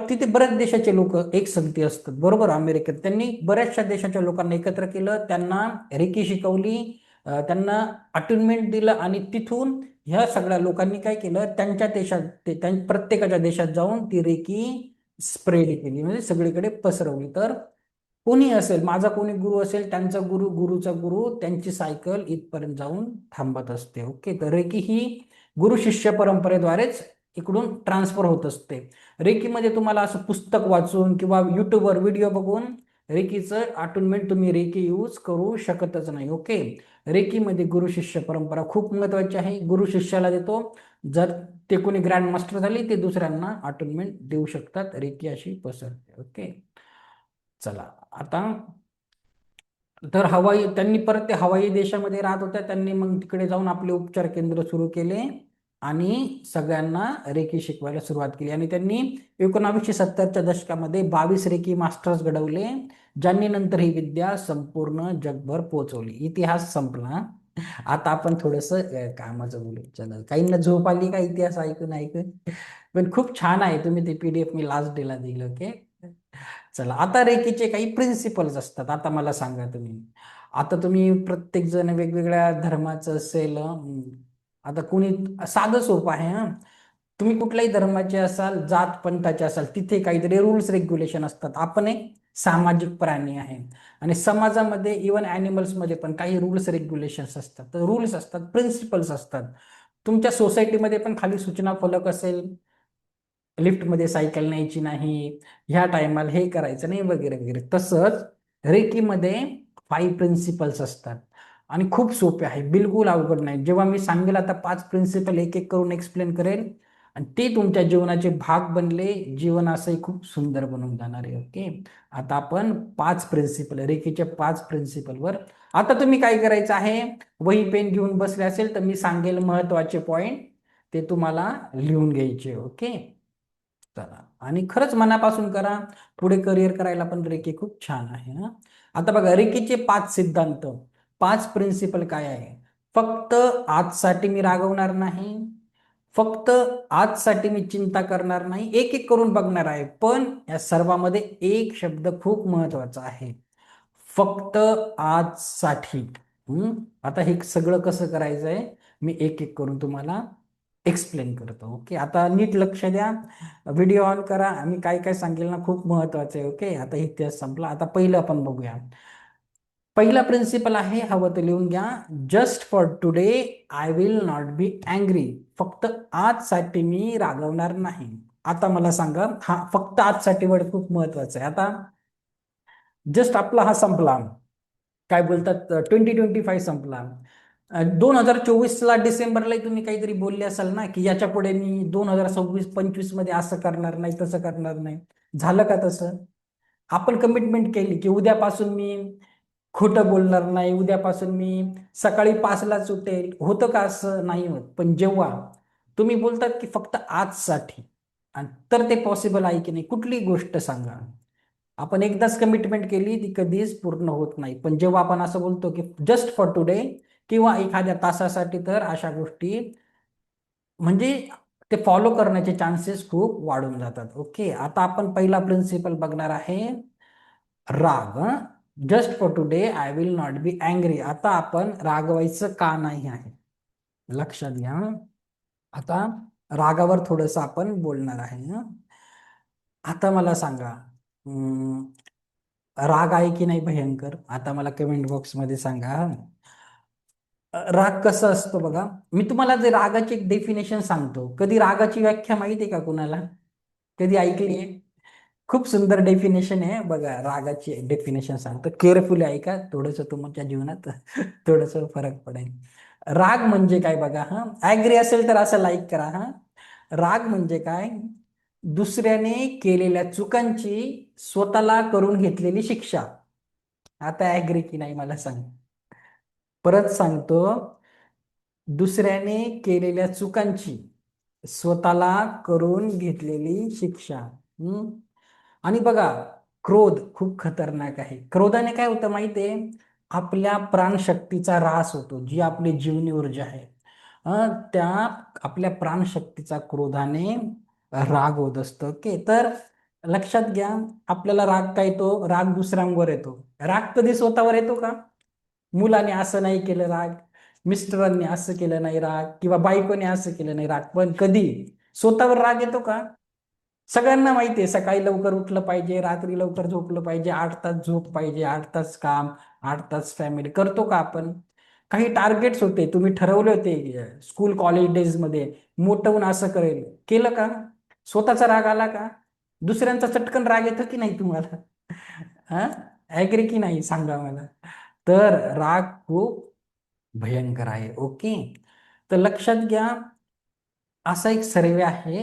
तिथे बऱ्याच देशाचे लोक एक संगती असतात, बरोबर. अमेरिकेत त्यांनी बऱ्याचशा देशाच्या लोकांना एकत्र केलं, त्यांना रेकी शिकवली, त्यांना अटुनमेंट दिलं. आणि तिथून ह्या सगळ्या लोकांनी काय केलं, त्यांच्या देशात प्रत्येकाच्या देशात जाऊन ती रेकी स्प्रेड केली, म्हणजे सगळीकडे पसरवली. तर कोणी असेल, माझा कोणी गुरु असेल, त्यांचा गुरु, गुरुचा गुरु, त्यांची सायकल इथपर्यंत जाऊन थांबत असते. ओके. तर रेकी ही गुरु शिष्य परंपरेद्वारेच इकडून ट्रान्सफर होत असते. रेकीमध्ये तुम्हाला असं पुस्तक वाचून किंवा युट्यूबवर व्हिडिओ बघून रेकीचं अटुनमेंट तुम्ही रेकी यूज करू शकतच नाही. ओके. रेकीमध्ये गुरु शिष्य परंपरा खूप महत्वाची आहे, गुरु शिष्याला देतो, जर ते कोणी ग्रँड मास्टर झाले ते दुसऱ्यांना अटुनमेंट देऊ शकतात, रेकी अशी पसरते. ओके. चला, आता तर त्यांनी परत ते हवाई देशामध्ये राहत होत्या, त्यांनी मग तिकडे जाऊन आपले उपचार केंद्र सुरू केले आणि सगळ्यांना रेकी शिकवायला सुरुवात केली. आणि त्यांनी 1970च्या दशकामध्ये 22 रेकी मास्टर्स घडवले, ज्यांनी नंतर ही विद्या संपूर्ण जगभर पोहोचवली. इतिहास संपला. आता आपण थोडस कामाचं बोलू. चला, काहींना झोप आली का इतिहास ऐकून ऐकून, पण खूप छान आहे, तुम्ही ते पीडीएफ मी लास्ट डेला दिलं. ओके. चला, आता रेकीचे काही प्रिन्सिपल्स असतात, आता मला सांगा तुम्ही. आता तुम्ही प्रत्येक जण वेगवेगळ्या धर्माचं असेल, आता कोणी साधं सोपं आहे हा. तुम्ही कुठल्याही धर्माचे असाल, जात पंथाचे असाल, तिथे काहीतरी रूल्स रेग्युलेशन असतात. आपण एक सामाजिक प्राणी आहे आणि समाजामध्ये इवन ॲनिमल्समध्ये पण काही रूल्स रेग्युलेशन्स असतात, तर रूल्स असतात, प्रिन्सिपल्स असतात. तुमच्या सोसायटीमध्ये पण खाली सूचना फलक असेल, लिफ्टमध्ये सायकल न्यायची नाही, ह्या टायमाला हे करायचं नाही, वगैरे वगैरे. तसंच रेकीमध्ये 5 प्रिन्सिपल्स असतात आणि खूप सोपे आहे, बिलकुल अवघड नाही. जेव्हा मी सांगेल आता 5 प्रिन्सिपल एक एक करून एक्सप्लेन करेल आणि ते तुमच्या जीवनाचे भाग बनले, जीवन असंही खूप सुंदर बनून जाणार आहे. ओके, आता आपण 5 प्रिन्सिपल, रेकीच्या 5 प्रिन्सिपलवर आता तुम्ही काय करायचं आहे, वही पेन घेऊन बसले असेल तर मी सांगेल महत्वाचे पॉइंट, ते तुम्हाला लिहून घ्यायचे. ओके, चला, आणि खरंच मनापासून करा, पुढे करिअर करायला पण रेकी खूप छान आहे हा. आता बघा, रेकीचे 5 सिद्धांत, 5 प्रिन्सिपल काय आहे. फक्त आजसाठी मी रागवणार नाही, फक्त आजसाठी मी चिंता करणार नाही, एक एक करून बघणार आहे, पण या सर्वामध्ये एक शब्द खूप महत्वाचा आहे, फक्त आजसाठी. आता हे सगळं कसं करायचं आहे, मी एक एक करून तुम्हाला एक्सप्लेन करतो. ओके, आता नीट लक्ष द्या, व्हिडिओ ऑन करा, आम्ही काय काय सांगेल ना खूप महत्वाचं आहे. ओके, आता इतिहास संपला, आता पहिलं आपण बघूया. पहिला प्रिन्सिपल आहे, हवं तर लिहून घ्या, just for today I will not be angry. फक्त आजसाठी मी रागवणार नाही. आता मला सांगा, हा फक्त आजसाठी वर्ड खूप महत्वाचा आहे. आता जस्ट आपला हा संपला, काय बोलतात, 2025 संपला. 2024ला डिसेंबरला तुम्ही काहीतरी बोलले असाल ना, की याच्या पुढे मी 2026-25 मध्ये असं करणार नाही, तसं करणार नाही. झालं का तसं? आपण कमिटमेंट केली की उद्यापासून मी खोटं बोलणार नाही, उद्यापासून मी सकाळी 5लाच उठेल. होतं का? असं नाही होत. पण जेव्हा तुम्ही बोलतात की फक्त आजसाठी, आणि तर ते पॉसिबल आहे की नाही, कुठली गोष्ट सांगा, आपण एकदाच कमिटमेंट केली ती कधीच पूर्ण होत नाही. पण जेव्हा आपण असं बोलतो की जस्ट फॉर टुडे किंवा एखाद्या तासासाठी, तर अशा गोष्टी म्हणजे ते फॉलो करण्याचे चान्सेस खूप वाढून जातात. ओके, आता आपण पहिला प्रिन्सिपल बघणार आहे, राग. Just for today I will not be angry. आता आपण रागवायचं का नाही आहे, लक्षात घ्या. आता रागावर थोडस आपण बोलणार आहे. आता मला सांगा, राग आहे की नाही भयंकर, आता मला कमेंट बॉक्स मध्ये सांगा. राग कसा असतो बघा, मी तुम्हाला जे रागाची एक डेफिनेशन सांगतो. कधी रागाची व्याख्या माहिती आहे का कुणाला? कधी ऐकली आहे? खूप सुंदर डेफिनेशन आहे बघा, रागाची डेफिनेशन सांगतो, केअरफुली ऐका, थोडस तुमच्या जीवनात थोडस फरक पडेल. राग म्हणजे काय बघा, हा ऍग्री असेल तर असं लाईक करा हा. राग म्हणजे काय, दुसऱ्याने केलेल्या चुकांची स्वतःला करून घेतलेली शिक्षा. आता ऍग्री की नाही मला सांग, परत सांगतो, दुसऱ्याने केलेल्या चुकांची स्वतःला करून घेतलेली शिक्षा. हम्म. आणि बघा, क्रोध खूप खतरनाक आहे. क्रोधाने काय होतं माहितीये, आपल्या प्राणशक्तीचा ऱ्हास होतो, जी आपली जीवनी ऊर्जा आहे, त्या आपल्या प्राणशक्तीचा क्रोधाने राग होत असतो. ओके, तर लक्षात घ्या, आपल्याला राग काय येतो, राग दुसऱ्यांवर येतो. राग कधी स्वतःवर येतो का? मुलाने असं नाही केलं राग, मिस्टरांनी असं केलं नाही राग, किंवा बायकोने असं केलं नाही राग, पण कधी स्वतःवर राग येतो का? सगळ्यांना माहिती आहे, सकाळी लवकर उठलं पाहिजे, रात्री लवकर झोपलं पाहिजे, 8 तास झोप पाहिजे, 8 तास काम, 8 तास फॅमिली, करतो का आपण? काही टार्गेट्स होते, तुम्ही ठरवले होते स्कूल कॉलेज डेज मध्ये, मोठं होऊन असं करेल, केलं का? स्वतःचा राग आला का? दुसऱ्यांचा चटकन राग येतो की नाही तुम्हाला? हा, ऍग्री की नाही सांगा मला. तर राग खूप भयंकर आहे. ओके, तर लक्षात घ्या, असा एक सर्वे आहे,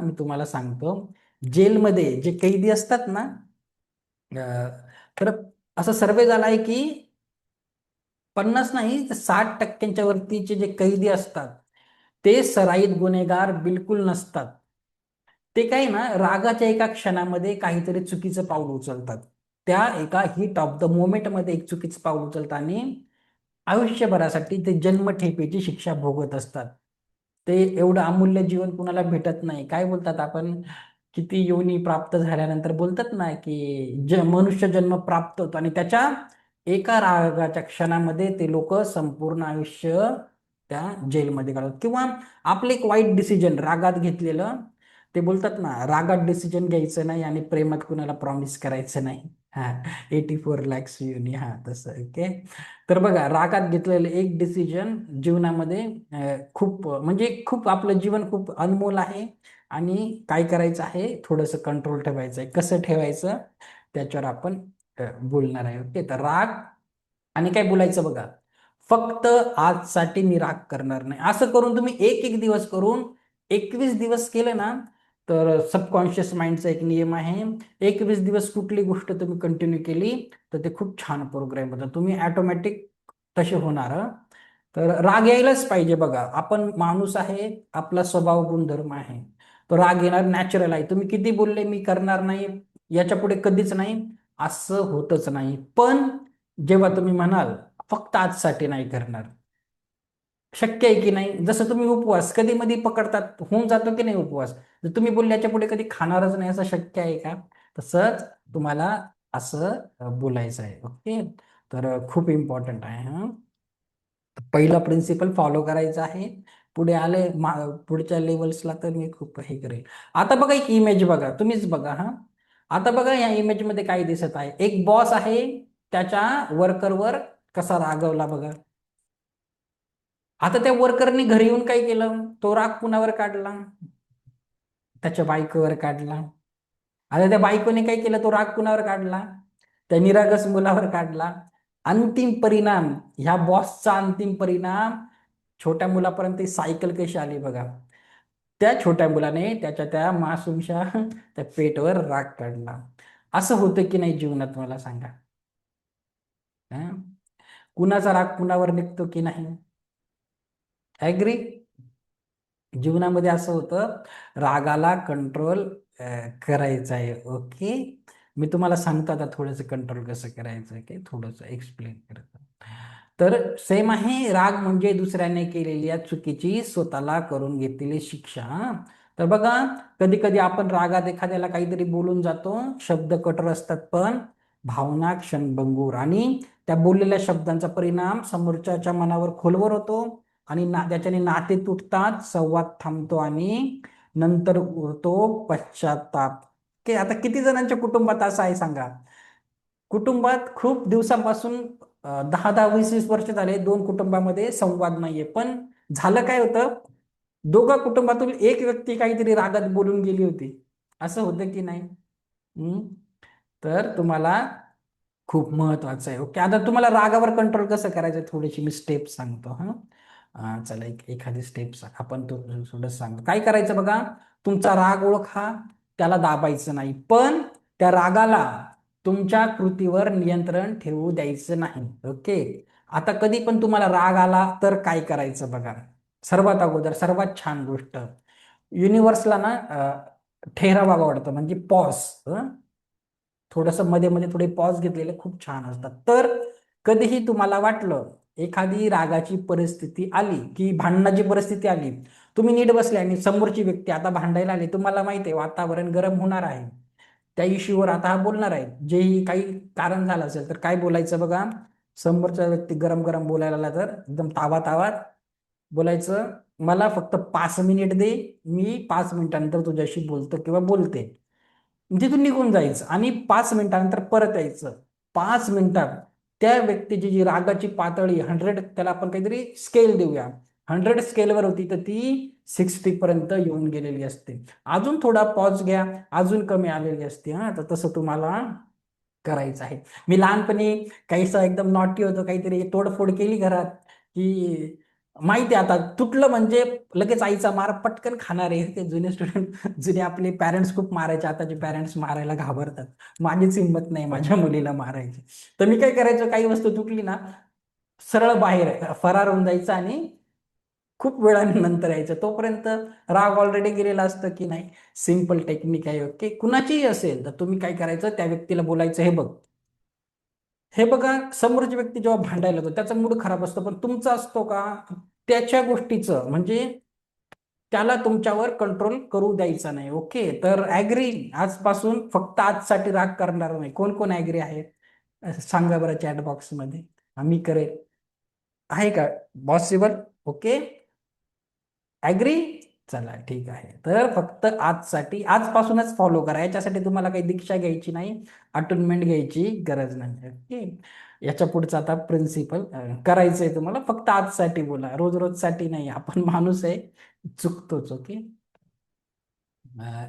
मी तुम्हाला सांगतो. जेलमध्ये जे कैदी असतात ना, तर असा सर्वे झाला आहे की 50 नाही तर 60% वरतीचे जे कैदी असतात, ते सराईत गुन्हेगार बिलकुल नसतात. ते काय ना, रागाच्या एका क्षणामध्ये काहीतरी चुकीचं पाऊल उचलतात, त्या एका हिट ऑफ द मोमेंट मध्ये एक चुकीचं पाऊल उचलतात आणि आयुष्यभरासाठी ते जन्मठेपेची शिक्षा भोगत असतात. ते एवढं अमूल्य जीवन कुणाला भेटत नाही. काय बोलतात आपण, किती योनी प्राप्त झाल्यानंतर बोलतात ना की मनुष्य जन्म प्राप्त होतो आणि त्याच्या एका रागाच्या क्षणामध्ये ते लोक संपूर्ण आयुष्य त्या जेलमध्ये घालवतात. किंवा आपलं एक वाईट डिसिजन रागात घेतलेलं, ते बोलतात ना, रागात डिसिजन घ्यायचं नाही आणि प्रेमात कुणाला प्रॉमिस करायचं नाही. हा, 84 lakhs युनी, हा तसं ओके. तर बघा, रागात घेतलेलं एक डिसिजन जीवनामध्ये खूप म्हणजे खूप, आपलं जीवन खूप अनमोल आहे. आणि काय करायचं आहे, थोडंसं कंट्रोल ठेवायचं आहे. कसं ठेवायचं त्याच्यावर आपण बोलणार आहे. ओके, तर राग आणि काय बोलायचं बघा, फक्त आजसाठी मी राग करणार नाही. असं करून तुम्ही एक एक दिवस करून 21 दिवस केलं ना, तर सबकॉन्शियस माइंडचा एक नियम आहे, 21 दिवस कुठली गोष्ट तुम्ही कंटिन्यू केली तर ते खूप छान प्रोग्राम होतं, तुम्ही ऑटोमॅटिक तसे होणार हं. तर राग यायलाच पाहिजे बघा, आपण माणूस आहे, आपला स्वभाव गुणधर्म आहे, तो राग येणार नॅचरल आहे. तुम्ही किती बोलले मी करणार नाही, याच्या पुढे कधीच नाही, असं होतच नाही. पण जेव्हा तुम्ही म्हणाल फक्त आजसाठी नाही करणार, शक्य आहे की नाही? जसं तुम्ही उपवास कधी मधी पकडतात, होऊन जातो की नाही उपवास, जर तुम्ही बोलल्याच्या पुढे कधी खाणारच नाही, असं शक्य आहे का? तसंच तुम्हाला असं बोलायचं आहे. ओके, तर खूप इम्पॉर्टंट आहे हा. पहिला प्रिन्सिपल फॉलो करायचा आहे. पुढे आले पुढच्या लेवल्सला तर मी खूप हे करेल. आता बघा एक इमेज बघा, तुम्हीच बघा हा. आता बघा या इमेज मध्ये काय दिसत आहे, एक बॉस आहे, त्याच्या वर्करवर कसा रागवला बघा. आता त्या वर्करने घरी येऊन काय केलं, तो राग कुणावर काढला, त्याच्या बायकोवर काढला. आता त्या बायकोने काय केलं, तो राग कुणावर काढला, त्या निरागस मुलावर काढला. अंतिम परिणाम, ह्या बॉसचा अंतिम परिणाम, छोट्या मुलापर्यंत ती सायकल कशी आली बघा. त्या छोट्या मुलाने त्याच्या त्या मासूमच्या त्या पेटवर राग काढला. असं होतं की नाही जीवनात, मला सांगा. हं? कुणाचा राग कुणावर निघतो की नाही? ऍग्री? जीवनामध्ये असं होतं, रागाला कंट्रोल करायचं आहे. ओके, मी तुम्हाला सांगतो आता थोडंसं कंट्रोल कसं करायचं, की थोडंसं एक्सप्लेन करतो. तर सेम आहे, राग म्हणजे दुसऱ्याने केलेल्या चुकीची स्वतःला करून घेतलेली शिक्षा हं. तर बघा, कधी कधी आपण रागात एखाद्याला काहीतरी बोलून जातो, शब्द कठोर असतात पण भावना क्षणभंगूर, आणि त्या बोललेल्या शब्दांचा परिणाम समोरच्याच्या मनावर खोलवर होतो, आणि त्याच्याने नाते तुटतात, संवाद थांबतो, आणि नंतर उरतो पश्चाताप. की आता किती जणांच्या कुटुंबात असं आहे सांगा, कुटुंबात खूप दिवसांपासून 10-10, 20-20 वर्ष झाले, दोन कुटुंबामध्ये संवाद नाहीये, पण झालं काय होतं, दोघा कुटुंबातून एक व्यक्ती काहीतरी रागात बोलून गेली होती. असं होतं की नाही? हम्म. तर तुम्हाला खूप महत्वाचं आहे. ओके, आता तुम्हाला रागावर कंट्रोल कसं करायचं, थोडीशी मी स्टेप सांगतो हा. चला, एखादी स्टेप आपण तो थोडं सांगतो. काय करायचं बघा, तुमचा राग ओळखा, त्याला दाबायचं नाही, पण त्या रागाला तुमच्या कृतीवर नियंत्रण ठेवू द्यायचं नाही. ओके, आता कधी पण तुम्हाला राग आला तर काय करायचं बघा, सर्वात अगोदर सर्वात छान गोष्ट, युनिव्हर्सला ना ठेहरावा आवडतं, म्हणजे पॉज. थोडंसं मध्ये मध्ये थोडे पॉज घेतलेले खूप छान असतात. तर कधीही तुम्हाला वाटलं, एखादी रागाची परिस्थिती आली, की भांडणाची परिस्थिती आली, तुम्ही नीट बसले आणि समोरची व्यक्ती आता भांडायला आली, तुम्हाला माहिती आहे वातावरण गरम होणार आहे, त्या इश्यूवर आता हा बोलणार आहे, जेही काही कारण झालं असेल तर काय बोलायचं बघा, समोरचा व्यक्ती गरम गरम बोलायला आला तर एकदम तावा तावात बोलायचं, मला फक्त 5 मिनिट दे, मी 5 मिनिटानंतर तुझ्याशी बोलतो किंवा बोलते. तिथून निघून जायचं आणि 5 मिनिटानंतर परत यायचं. 5 मिनिटात त्या व्यक्तीची जी रागाची पातळी 100, त्याला आपण काहीतरी स्केल देऊया, 100 स्केलवर होती तर ती 60 पर्यंत येऊन गेलेली असते. अजून थोडा पॉज घ्या, अजून कमी आलेली असते. हा, तर तसं तुम्हाला करायचं आहे. मी लहानपणी काहीसा एकदम नॉटी होतो, काहीतरी तोडफोड केली घरात, की माहिती आहे आता तुटलं म्हणजे लगेच आईचा मार पटकन खाणार आहे. ते जुने स्टुडंट, जुने आपले पॅरेंट्स खूप मारायचे, आताचे पॅरेंट्स मारायला घाबरतात. माझीच हिंमत नाही माझ्या मुलीला मारायची. तर मी काय करायचो, काही वस्तू तुटली ना, सरळ बाहेर फरार होऊन जायचं आणि खूप वेळानंतर यायचं, तोपर्यंत राग ऑलरेडी गेलेला असतं की नाही. सिंपल टेक्निक आहे. ओके, कुणाचीही असेल तर तुम्ही काय करायचं, त्या व्यक्तीला बोलायचं, हे बघ, हे बघा, समोरची व्यक्ती जेव्हा भांडायला होतो त्याचा मूड खराब असतो, पण तुमचा असतो का? त्याच्या गोष्टीचं म्हणजे त्याला तुमच्यावर कंट्रोल करू द्यायचा नाही. ओके, तर ऍग्री, आजपासून फक्त आजसाठी राग करणार नाही. कोण कोण ऍग्री आहे? सांगा बरं चॅट बॉक्समध्ये, आम्ही करेल. आहे का पॉसिबल? Okay, agree? चला ठीक आहे. तर फक्त आजसाठी आजपासूनच फॉलो करा, याच्यासाठी तुम्हाला काही दीक्षा घ्यायची नाही, अटोनमेंट घ्यायची गरज नाही. ओके, याच्या पुढचा आता प्रिन्सिपल करायचंय तुम्हाला, फक्त आजसाठी बोला, रोज रोजसाठी नाही. आपण माणूस आहे, चुकतोच. ओके,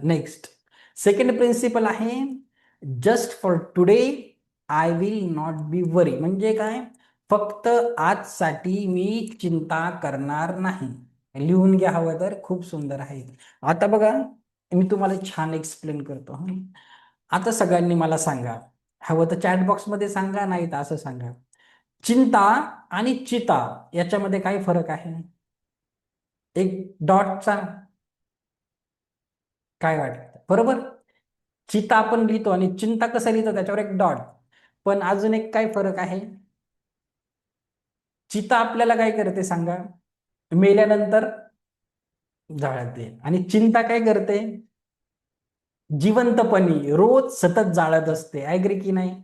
नेक्स्ट सेकंड प्रिन्सिपल आहे, just for today I will not be worry. म्हणजे काय? फक्त आजसाठी मी चिंता करणार नाही. लिहून घ्या हवं तर, खूप सुंदर आहे. आता बघा, मी तुम्हाला छान एक्सप्लेन करतो. आता सगळ्यांनी मला सांगा, हवं तर चॅट बॉक्स मध्ये सांगा, नाही तर असं सांगा, चिंता आणि चिता याच्यामध्ये काय फरक आहे? एक डॉटचा, काय वाटतं? बरोबर, चिता आपण लिहितो आणि चिंता कसं लिहितो, त्याच्यावर एक डॉट. पण अजून एक काय फरक आहे? चिता आपल्याला काय करते सांगा? मेल्यानंतर जाळते. आणि चिंता काय करते? जिवंतपणी रोज सतत जाळत असते. ऍग्री की नाही?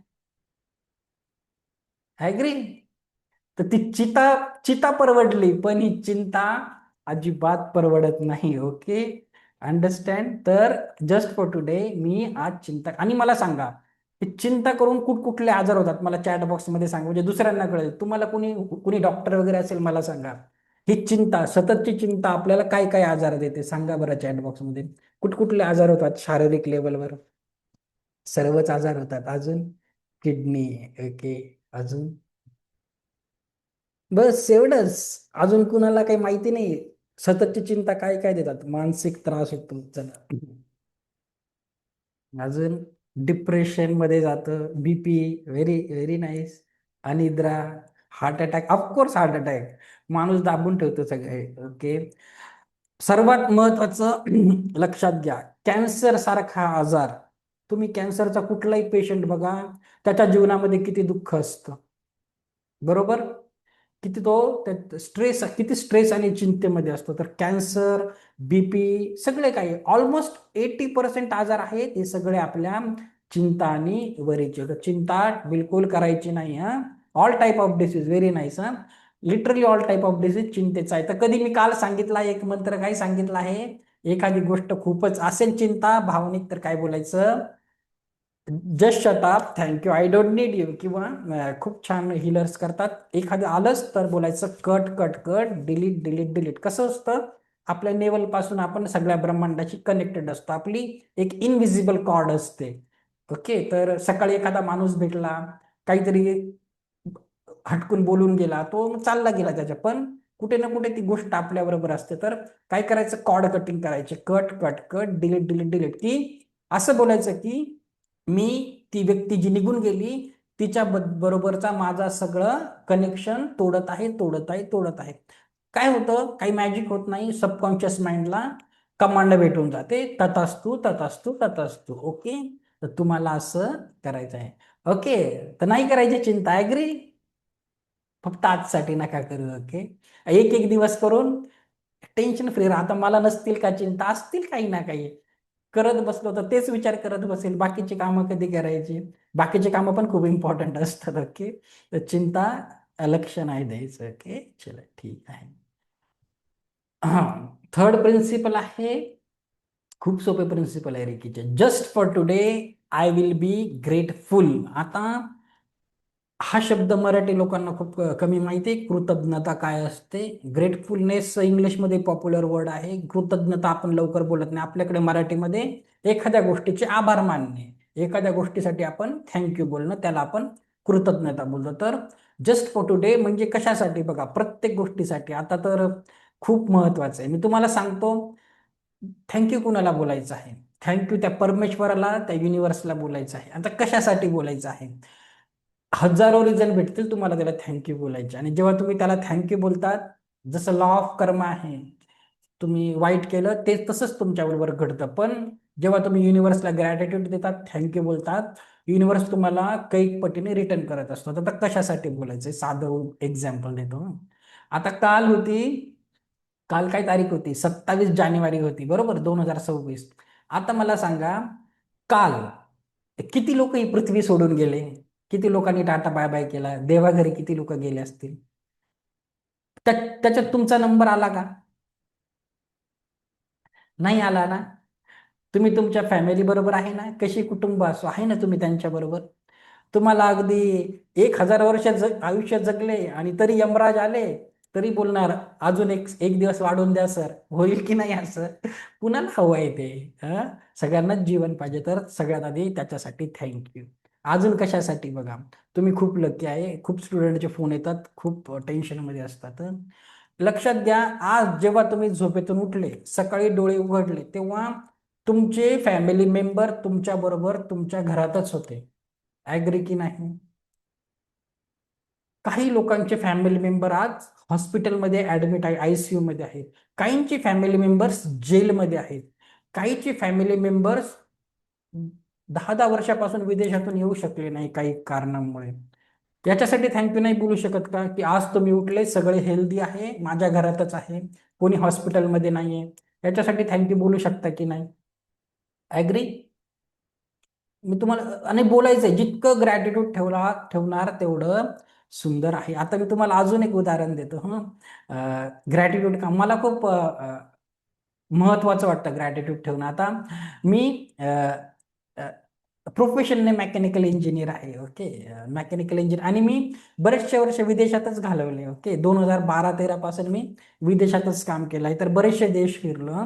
ऍग्री? तर ती चिता, चिता परवडली, पण ही चिंता अजिबात परवडत नाही. Okay, understand? तर जस्ट फॉर टुडे मी आज चिंता, आणि मला सांगा, ही चिंता करून कुठकुठले आजार होतात मला चॅट बॉक्स मध्ये सांगा, म्हणजे दुसऱ्यांना कळेल. तुम्हाला कुणी कुणी डॉक्टर वगैरे असेल, मला सांगा, ही चिंता, सततची चिंता आपल्याला काय काय आजार देते सांगा बरं चॅट बॉक्स मध्ये. कुठकुठले आजार होतात शारीरिक लेवलवर? सर्वच आजार होतात. अजून किडनी. ओके, अजून? बस एवढंच? अजून कुणाला काही माहिती नाही? सततची चिंता काय काय देतात? मानसिक त्रास होतो, चला. अजून डिप्रेशन मध्ये जातं, बीपी, व्हेरी व्हेरी नाईस, अनिद्रा, heart attack, of course heart attack, माणूस दाबून ठेवतो सगळे. ओके, सर्वात महत्वाचं लक्षात घ्या, कॅन्सर सारखा आजार, तुम्ही कॅन्सरचा कुठलाही पेशंट बघा, त्याच्या जीवनामध्ये किती दुःख असतं, बरोबर? किती तो स्ट्रेस, किती स्ट्रेस आणि चिंतेमध्ये असतो. तर कॅन्सर, बीपी, सगळे काही ऑलमोस्ट 80% आजार आहेत, हे सगळे आपल्या चिंता आणि वरीचे. तर चिंता बिलकुल करायची नाही. हा, all type of disease, very nice. हा, literally all type of disease चिंतेचा आहे. तर कधी मी काल सांगितला एक मंत्र, काय सांगितलं आहे? एखादी गोष्ट खूपच असेल चिंता भावनिक, तर काय बोलायचं? Just shut up, thank you, I don't need you. किंवा खूप छान हिलर्स करतात, एखादं आलंच तर बोलायचं cut cut cut, delete delete delete. कसं असतं, आपल्या लेवल पासून आपण सगळ्या ब्रह्मांडाशी कनेक्टेड असतो, आपली एक इनविजिबल कॉर्ड असते. ओके, तर सकाळी एखादा माणूस भेटला, काहीतरी हटकून बोलून गेला, तो चालला गेला त्याच्या, पण कुठे ना कुठे ती गोष्ट आपल्या बरोबर असते. तर काय करायचं? कॉर्ड कटिंग करायचे, cut cut cut, delete delete delete. की असं बोलायचं की मी, ती व्यक्ती जी निघून गेली, तिच्या बरोबरचा माझा सगळं कनेक्शन तोडत आहे, तोडत आहे, तोडत आहे. काय होतं? काही मॅजिक होत नाही, सबकॉन्शियस माइंडला कमांड भेटून जाते, तथास्तु तथास्तु तथास्तु. ओके, तर तुम्हाला असं करायचं आहे. ओके, तर नाही करायची चिंता, ऍग्री? फक्त आजसाठी नका करू. ओके, एक एक दिवस करून टेन्शन फ्री राहा. आता मला नसतील का चिंता? असतील काही ना काही. करत बसलो तर तेच विचार करत बसेल, बाकीची कामं कधी करायची? बाकीची कामं पण खूप इम्पॉर्टंट असतात. ओके, तर चिंता लक्ष नाही द्यायचं. ओके, चला ठीक आहे. हा, थर्ड प्रिन्सिपल आहे, खूप सोपे प्रिन्सिपल आहे रिकीचे, just for today I will be grateful. आता हा शब्द मराठी लोकांना खूप कमी माहिती आहे. कृतज्ञता काय असते? ग्रेटफुलनेस इंग्लिशमध्ये पॉप्युलर वर्ड आहे. कृतज्ञता आपण लवकर बोलत नाही. आपल्याकडे मराठीमध्ये एखाद्या गोष्टीचे आभार मानणे, एखाद्या गोष्टीसाठी आपण थँक्यू बोलणं, त्याला आपण कृतज्ञता बोलतो. तर जस्ट फॉर टुडे म्हणजे कशासाठी? बघा, प्रत्येक गोष्टीसाठी. आता तर खूप महत्वाचं आहे, मी तुम्हाला सांगतो. थँक्यू कुणाला बोलायचं आहे? थँक्यू त्या परमेश्वराला, त्या युनिव्हर्सला बोलायचं आहे. आता कशासाठी बोलायचं आहे? हजारो रिझन भेटतील तुम्हाला त्याला थँक्यू बोलायचे. आणि जेव्हा तुम्ही त्याला थँक्यू बोलतात, जसं लॉ ऑफ कर्म आहे, तुम्ही वाईट केलं ते तसंच तुमच्याबरोबर घडतं. पण जेव्हा तुम्ही युनिव्हर्सला ग्रॅटिट्यूड देतात, थँक्यू बोलतात, युनिव्हर्स तुम्हाला कैक पटीने रिटर्न करत असतो. तर कशासाठी बोलायचं? साधं एक्झाम्पल देतो. आता काल काय तारीख होती? 27 जानेवारी होती, बरोबर, 2026. आता मला सांगा, काल किती लोक ही पृथ्वी सोडून गेले? किती लोकांनी टाटा बाय बाय केला, देवाघरी किती लोक गेले असतील. त्याच्यात तुमचा नंबर आला का? नाही आला ना. तुम्ही तुमच्या फॅमिली बरोबर आहे ना, कशी कुटुंब असो आहे ना तुम्ही त्यांच्या बरोबर. तुम्हाला अगदी 1000 वर्ष आयुष्य जगले आणि तरी यमराज आले तरी बोलणार अजून एक एक दिवस वाढवून द्या सर, होईल की नाही असं. कुणाला हवं आहे ते? हं? सगळ्यांनाच जीवन पाहिजे, तर सगळ्यात आधी त्याच्यासाठी थँक्यू. अजून कशासाठी बघा, तुम्ही खूप लकी आहे. खूप स्टुडंटचे फोन येतात, खूप टेन्शनमध्ये असतात. लक्षात घ्या, आज जेव्हा तुम्ही झोपेतून उठले, सकाळी डोळे उघडले, तेव्हा तुमचे फॅमिली मेंबर तुमच्या बरोबर तुमच्या घरातच होते. ऍग्री की नाही? काही लोकांचे फॅमिली मेंबर आज हॉस्पिटलमध्ये ऍडमिट आहे, आयसीयू मध्ये आहेत. काहींची फॅमिली मेंबर्स जेलमध्ये आहेत. काहींची फॅमिली मेंबर्स 10-10 वर्षापासून विदेशातून येऊ शकले नाही काही कारणामुळे. याच्यासाठी थँक्यू नाही बोलू शकत का, की आज तुम्ही उठले, सगळे हेल्दी आहे, माझ्या घरातच आहे, कोणी हॉस्पिटलमध्ये नाहीये. याच्यासाठी थँक्यू बोलू शकता की नाही? ऍग्री? मी तुम्हाला आणि बोलायचंय, जितकं ग्रॅटिट्यूड ठेवणार तेवढं सुंदर आहे. आता मी तुम्हाला अजून एक उदाहरण देतो. ग्रॅटिट्यूड का मला खूप महत्वाचं वाटतं ग्रॅटिट्यूड ठेवणं. आता मी प्रोफेशनने मेकॅनिकल इंजिनियर आहे. ओके, मेकॅनिकल इंजिनियर, आणि मी बरेचसे वर्ष विदेशातच घालवले. ओके, 2012-13 पासून मी विदेशातच काम केलं आहे, तर बरेचसे देश फिरलो.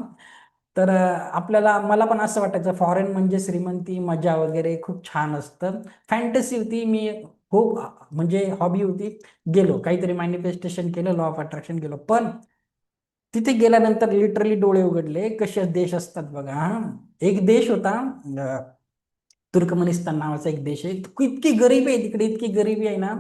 तर आपल्याला मला पण असं वाटायचं फॉरेन म्हणजे श्रीमंती, मजा वगैरे खूप छान असतं. फॅन्टसी होती, मी खूप म्हणजे हॉबी होती. गेलो, काहीतरी मॅनिफेस्टेशन केलं, लॉ ऑफ अट्रॅक्शन गेलो. पण तिथे गेल्यानंतर लिटरली डोळे उघडले, कसे देश असतात बघा. एक देश होता, तुर्कमेनिस्तान नावाचा एक देश आहे. इतकी गरिबी आहे तिकडे, इतकी गरिबी आहे ना.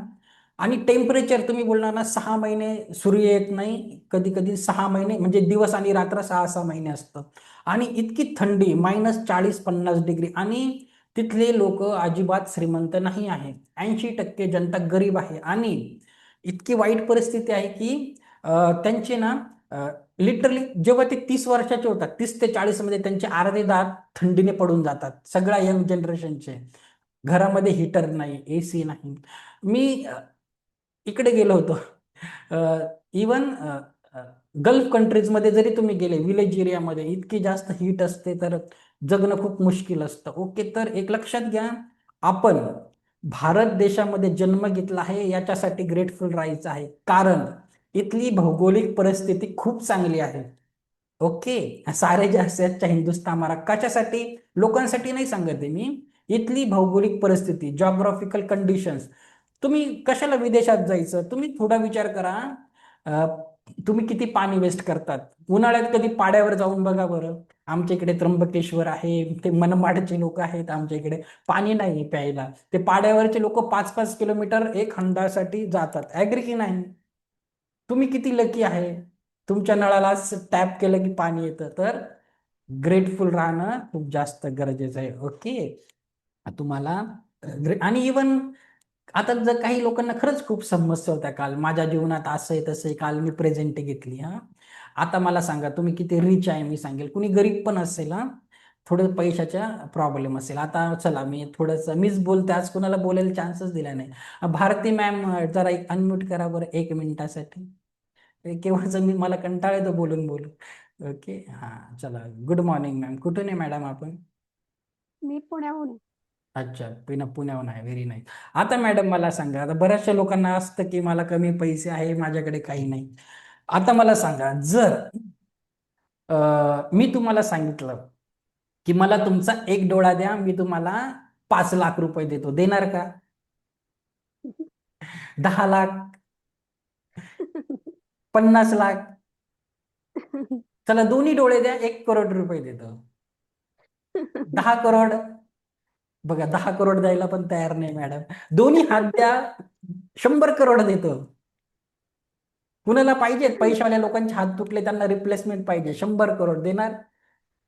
आणि टेम्परेचर तुम्ही बोलणार ना, 6 महिने सूर्य येत नाही, कधी कधी 6 महिने म्हणजे दिवस आणि रात्र 6-6 महिने असतं. आणि इतकी थंडी, -40-50 डिग्री. आणि तिथले लोक अजिबात श्रीमंत नाही आहे, 80% जनता गरीब आहे. आणि इतकी वाईट परिस्थिती आहे की त्यांचे ना, लिटरली जेव्हा ते 30 वर्षाचे होतात, 30 ते 40 मध्ये त्यांचे अर्धे दात थंडीने पडून जातात, सगळ्या यंग जनरेशनचे. घरामध्ये हीटर नाही, एसी नाही. मी इकडे गेलो होतो. इवन गल्फ कंट्रीजमध्ये जरी तुम्ही गेले, विलेज एरियामध्ये इतकी जास्त हीट असते, तर जगणं खूप मुश्किल असतं. ओके, तर एक लक्षात घ्या, आपण भारत देशामध्ये जन्म घेतला आहे याच्यासाठी ग्रेटफुल राहायचं आहे, कारण इथली भौगोलिक परिस्थिती खूप चांगली आहे. ओके, सारे जे असतात हिंदुस्तान मला कशासाठी, लोकांसाठी नाही सांगत आहे मी. इथली भौगोलिक परिस्थिती, जॉग्राफिकल कंडिशन्स. तुम्ही कशाला विदेशात जायचं? तुम्ही थोडा विचार करा. अं, तुम्ही किती पाणी वेस्ट करतात उन्हाळ्यात. कधी पाड्यावर जाऊन बघा बरं. आमच्या इकडे त्र्यंबकेश्वर आहे, ते मनमाडचे लोक आहेत, आमच्या इकडे पाणी नाही प्यायला. ते पाड्यावरचे लोक 5-5 किलोमीटर एक हंडासाठी जातात. ऍग्री की नाही? तुम्ही किती लकी आहे, तुमच्या नळाला टॅप केलं की पाणी येतं. तर ग्रेटफुल राहणं खूप जास्त गरजेचं आहे. ओके, तुम्हाला आणि इवन आता जर काही लोकांना खरंच खूप समस्या होत्या, काल माझ्या जीवनात असं आहे तसं आहे, काल मी प्रेझेंट घेतली. आता मला सांगा, तुम्ही किती रिच आहे मी सांगेल, कुणी गरीब पण असेल. थोडं पैशाच्या प्रॉब्लेम असेल. आता चला, मी थोडंसं मीच बोलते आज, कुणाला बोलायला चान्सच दिला नाही. भारती मॅम, जरा एक अनम्यूट करा बरं 1 मिनिटासाठी. केव्हाच मी, मला कंटाळा येतो बोलून बोलून. ओके, हां चला. Good morning ma'am. कुठून आहे मॅडम आपण? मी पुण्याहून. अच्छा, पुण्याहून आहे, व्हेरी नाईस. आता मॅडम मला सांगा, आता बऱ्याचशा लोकांना असतं की मला कमी पैसे आहे, माझ्याकडे काही नाही. आता मला सांगा, जर मी तुम्हाला सांगितलं की मला तुमचा एक डोळा द्या, मी तुम्हाला 5 लाख रुपये देतो, देणार का? 10 लाख? 50 लाख? चला, दोन्ही डोळे द्या, 1 करोड रुपये देतो. 10 करोड? बघा, 10 करोड द्यायला पण तयार नाही मॅडम. दोन्ही हात द्या, 100 करोड देतो. कुणाला पाहिजेत? पैशावाल्या लोकांचे हात तुटले, त्यांना रिप्लेसमेंट पाहिजे. 100 करोड देणार?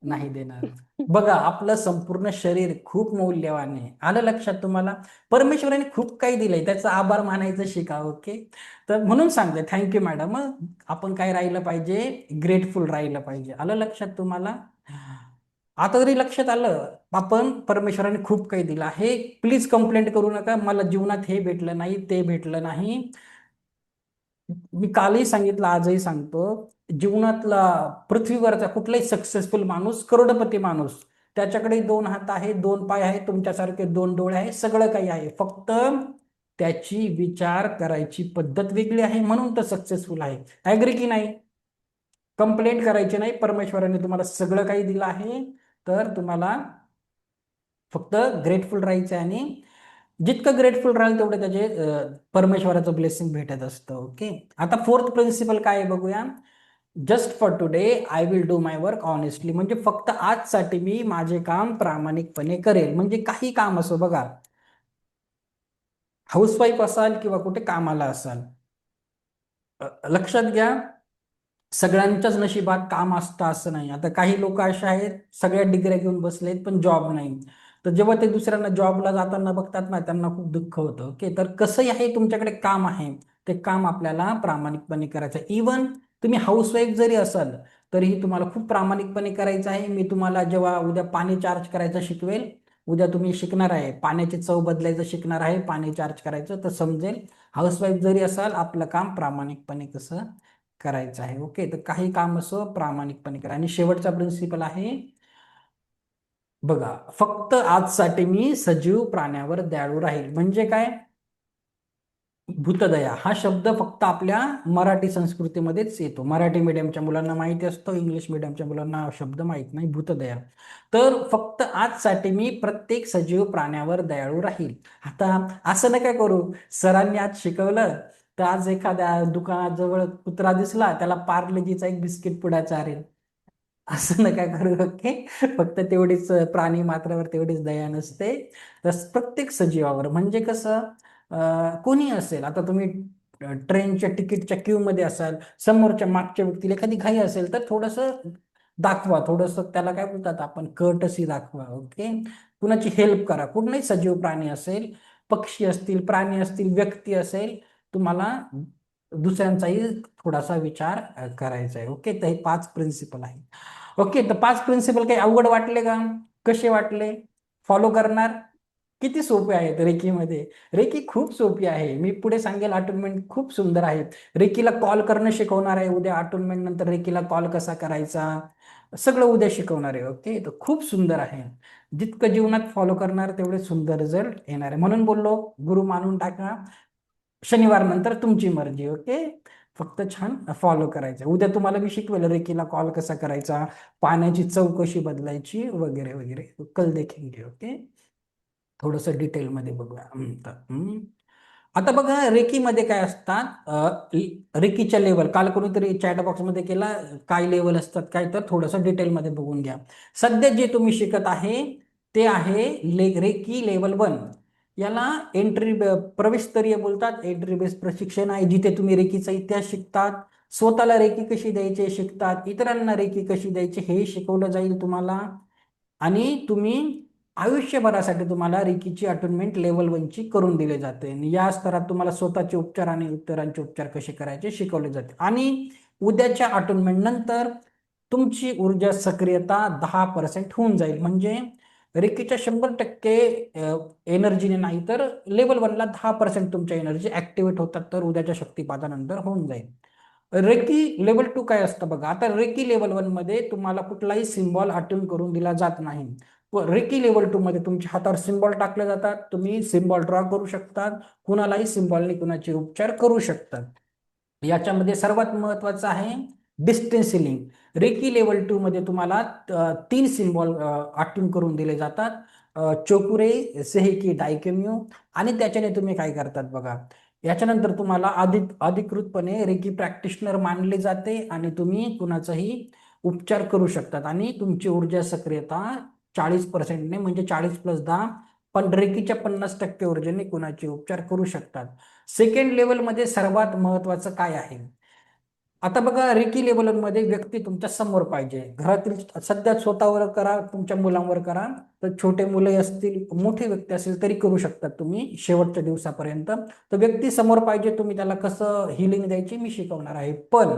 नाही देणार. बघा, आपलं संपूर्ण शरीर खूप मौल्यवान आहे. आलं लक्षात तुम्हाला? परमेश्वराने खूप काही दिलंय, त्याचा आभार मानायचं शिका. ओके, तर म्हणून सांगते थँक्यू मॅडम. आपण काय राहिलं पाहिजे? ग्रेटफुल राहिलं पाहिजे. आलं लक्षात तुम्हाला? आता जरी लक्षात आलं आपण परमेश्वराने खूप काही दिलं आहे, प्लीज कंप्लेंट करू नका मला जीवनात हे भेटलं नाही ते भेटलं नाही. मी कालही सांगितलं आजही सांगतो, जीवनातला पृथ्वीवरचा कुठलाही सक्सेसफुल माणूस, करोडपती माणूस, त्याच्याकडे दोन हात आहे, दोन पाय आहे, तुमच्यासारखे दोन डोळे आहे, सगळं काही आहे, फक्त त्याची विचार करायची पद्धत वेगळी आहे म्हणून तो सक्सेसफुल आहे. ऍग्री की नाही? कंप्लेंट करायची नाही, परमेश्वराने तुम्हाला सगळं काही दिलं आहे, तर तुम्हाला फक्त ग्रेटफुल राहायचं आहे. आणि जितकं ग्रेटफुल राहाल तेवढं त्याचे परमेश्वराचं ब्लेसिंग भेटत असतं. ओके, आता फोर्थ प्रिन्सिपल काय आहे बघूया. Just for today I will do my work honestly, म्हणजे फक्त आजसाठी मी माझे काम प्रामाणिकपणे करेल. म्हणजे काही काम असो बघा, हाऊसवाईफ असाल किंवा कुठे कामाला असाल, लक्षात घ्या, सगळ्यांच्याच नशिबात काम असतं असं नाही. आता काही लोक असे आहेत सगळ्या डिग्र्या घेऊन बसलेत पण जॉब नाही, तर जेव्हा ते दुसऱ्यांना जॉबला जाताना बघतात ना, त्यांना खूप दुःख होतं. ओके, तर कसंही आहे, तुमच्याकडे काम आहे, ते काम आपल्याला प्रामाणिकपणे करायचं आहे. इवन तुम्ही हाऊसवाईफ जरी असाल तरीही तुम्हाला खूप प्रामाणिकपणे करायचं आहे. मी तुम्हाला जेव्हा उद्या पाणी चार्ज करायचं शिकवेल, उद्या तुम्ही शिकणार आहे पाण्याची चव बदलायचं शिकणार आहे, पाणी चार्ज करायचं, तर समजेल हाऊसवाईफ जरी असाल आपलं काम प्रामाणिकपणे कसं करायचं आहे. ओके, तर काही काम असं प्रामाणिकपणे करा. आणि शेवटचा प्रिन्सिपल आहे बघा, फक्त आजसाठी मी सजीव प्राण्यावर दयाळू राहील. म्हणजे काय? भूतदया हा शब्द फक्त आपल्या मराठी संस्कृतीमध्येच येतो. मराठी मीडियमच्या मुलांना माहिती असतो, इंग्लिश मीडियमच्या मुलांना हा शब्द माहित नाही, भूतदया. तर फक्त आजसाठी मी प्रत्येक सजीव प्राण्यावर दयाळू राहील. आता असं नका करू, सरांनी आज शिकवलं तर आज एखाद्या दुकानाजवळ कुत्रा दिसला त्याला पार्लेजीचा एक बिस्किट पुडा चारेल, असं नका करू. ओके, फक्त तेवढीच प्राणी मात्रावर तेवढीच दया नसते. तर प्रत्येक सजीवावर, म्हणजे कसं, कोणी असेल, आता तुम्ही ट्रेनच्या तिकीटच्या क्यू मध्ये असाल, समोरच्या मागच्या व्यक्तीला एखादी घाई असेल तर थोडंसं दाखवा, थोडंसं त्याला काय बोलतात आपण, कर्टसी दाखवा. ओके, कुणाची हेल्प करा. कुठलाही सजीव प्राणी असेल, पक्षी असतील, प्राणी असतील, व्यक्ती असेल, तुम्हाला दुसऱ्यांचाही थोडासा विचार करायचा आहे. ओके, तर हे 5 प्रिन्सिपल आहे. ओके, तर 5 प्रिन्सिपल काही अवघड वाटले का? कसे वाटले? फॉलो करणार? किती सोपे आहेत रेकीमध्ये. रेकी खूप सोपी आहे, मी पुढे सांगेल. अटोनमेंट खूप सुंदर आहे. रेकीला कॉल करणं शिकवणार आहे उद्या, अटोनमेंट नंतर रेकीला कॉल कसा करायचा सगळं उद्या शिकवणार आहे. ओके, तर खूप सुंदर आहे. जितकं जीवनात फॉलो करणार तेवढे सुंदर रिझल्ट येणार आहे. म्हणून बोललो, गुरु मानून टाका, शनिवार नंतर तुमची मर्जी. ओके, फक्त छान फॉलो करायचं. उद्या तुम्हाला मी शिकवेल रेकीला कॉल कसा करायचा, पाण्याची चव कशी बदलायची, वगैरे वगैरे, कल देखेंगे. ओके, थोडस डिटेलमध्ये बघूया. आता बघा, रेकीमध्ये काय असतात, रेकीच्या लेवल काल कोणीतरी चॅट बॉक्समध्ये केला, काय लेवल असतात काय, तर थोडंसं डिटेलमध्ये बघून घ्या. सध्या जे तुम्ही शिकत आहे ते आहे रेकी लेवल 1. याला एंट्री प्रवेशस्तरीय बोलतात. एंट्री बेस प्रशिक्षण आहे, जिथे तुम्ही रेकीचा इतिहास शिकतात, स्वतःला रेकी कशी द्यायची हे शिकतात, इतरांना रेकी कशी द्यायची हे शिकवलं जाईल तुम्हाला. आणि तुम्ही आयुष्यभरासाठी तुम्हाला रेकीची अटोनमेंट लेवल 1 ची करून दिले जाते. आणि या स्तरात तुम्हाला स्वतःचे उपचार आणि इतरांचे उपचार कसे करायचे शिकवले जाते. आणि उद्याच्या अटोनमेंट नंतर तुमची ऊर्जा सक्रियता 10% होऊन जाईल. म्हणजे रेकीच्या 100% एनर्जीने नाही, तर लेवल 1 ला 10% तुमच्या एनर्जी ऍक्टिव्हेट होतात, तर उद्याच्या शक्तिपातानंतर होऊन जाईल. रेकी लेवल 2 काय असतं बघा. आता रेकी लेवल 1 मध्ये तुम्हाला कुठलाही सिम्बॉल अट्यून करून दिला जात नाही. रेकी लेवल 2 मध्ये तुमच्या हातावर सिम्बॉल टाकले जातात, तुम्ही सिम्बॉल ड्रॉ करू शकतात, कुणालाही सिम्बॉलने कुणाचे उपचार करू शकतात. याच्यामध्ये सर्वात महत्वाचं आहे डिस्टन्स सिलिंग. रेकी लेवल 2 मध्ये तुम्हाला 3 सिम्बॉल अट्यून करून दिले जातात, चोकुरे, सेहेकी, डायकेम्यू. आणि त्याच्याने तुम्ही काय करतात बघा, याच्यानंतर तुम्हाला अधिकृतपणे रेकी प्रॅक्टिशनर मानले जाते आणि तुम्ही कुणाचाही उपचार करू शकतात. आणि तुमची ऊर्जा सक्रियता 40%ने, म्हणजे 40+10, पण रेकीच्या 50% ऊर्जेने कुणाचे उपचार करू शकतात. सेकंड लेवल मध्ये सर्वात महत्वाचं काय आहे, आता बघा, रेकी लेवल मध्ये व्यक्ती तुमच्या समोर पाहिजे. घरातील, सध्या स्वतःवर करा, तुमच्या मुलांवर करा, तर छोटे मुले असतील, मोठे व्यक्ती असेल तरी करू शकतात तुम्ही शेवटच्या दिवसापर्यंत. तर व्यक्ती समोर पाहिजे, तुम्ही त्याला कसं हिलिंग द्यायची मी शिकवणार आहे. पण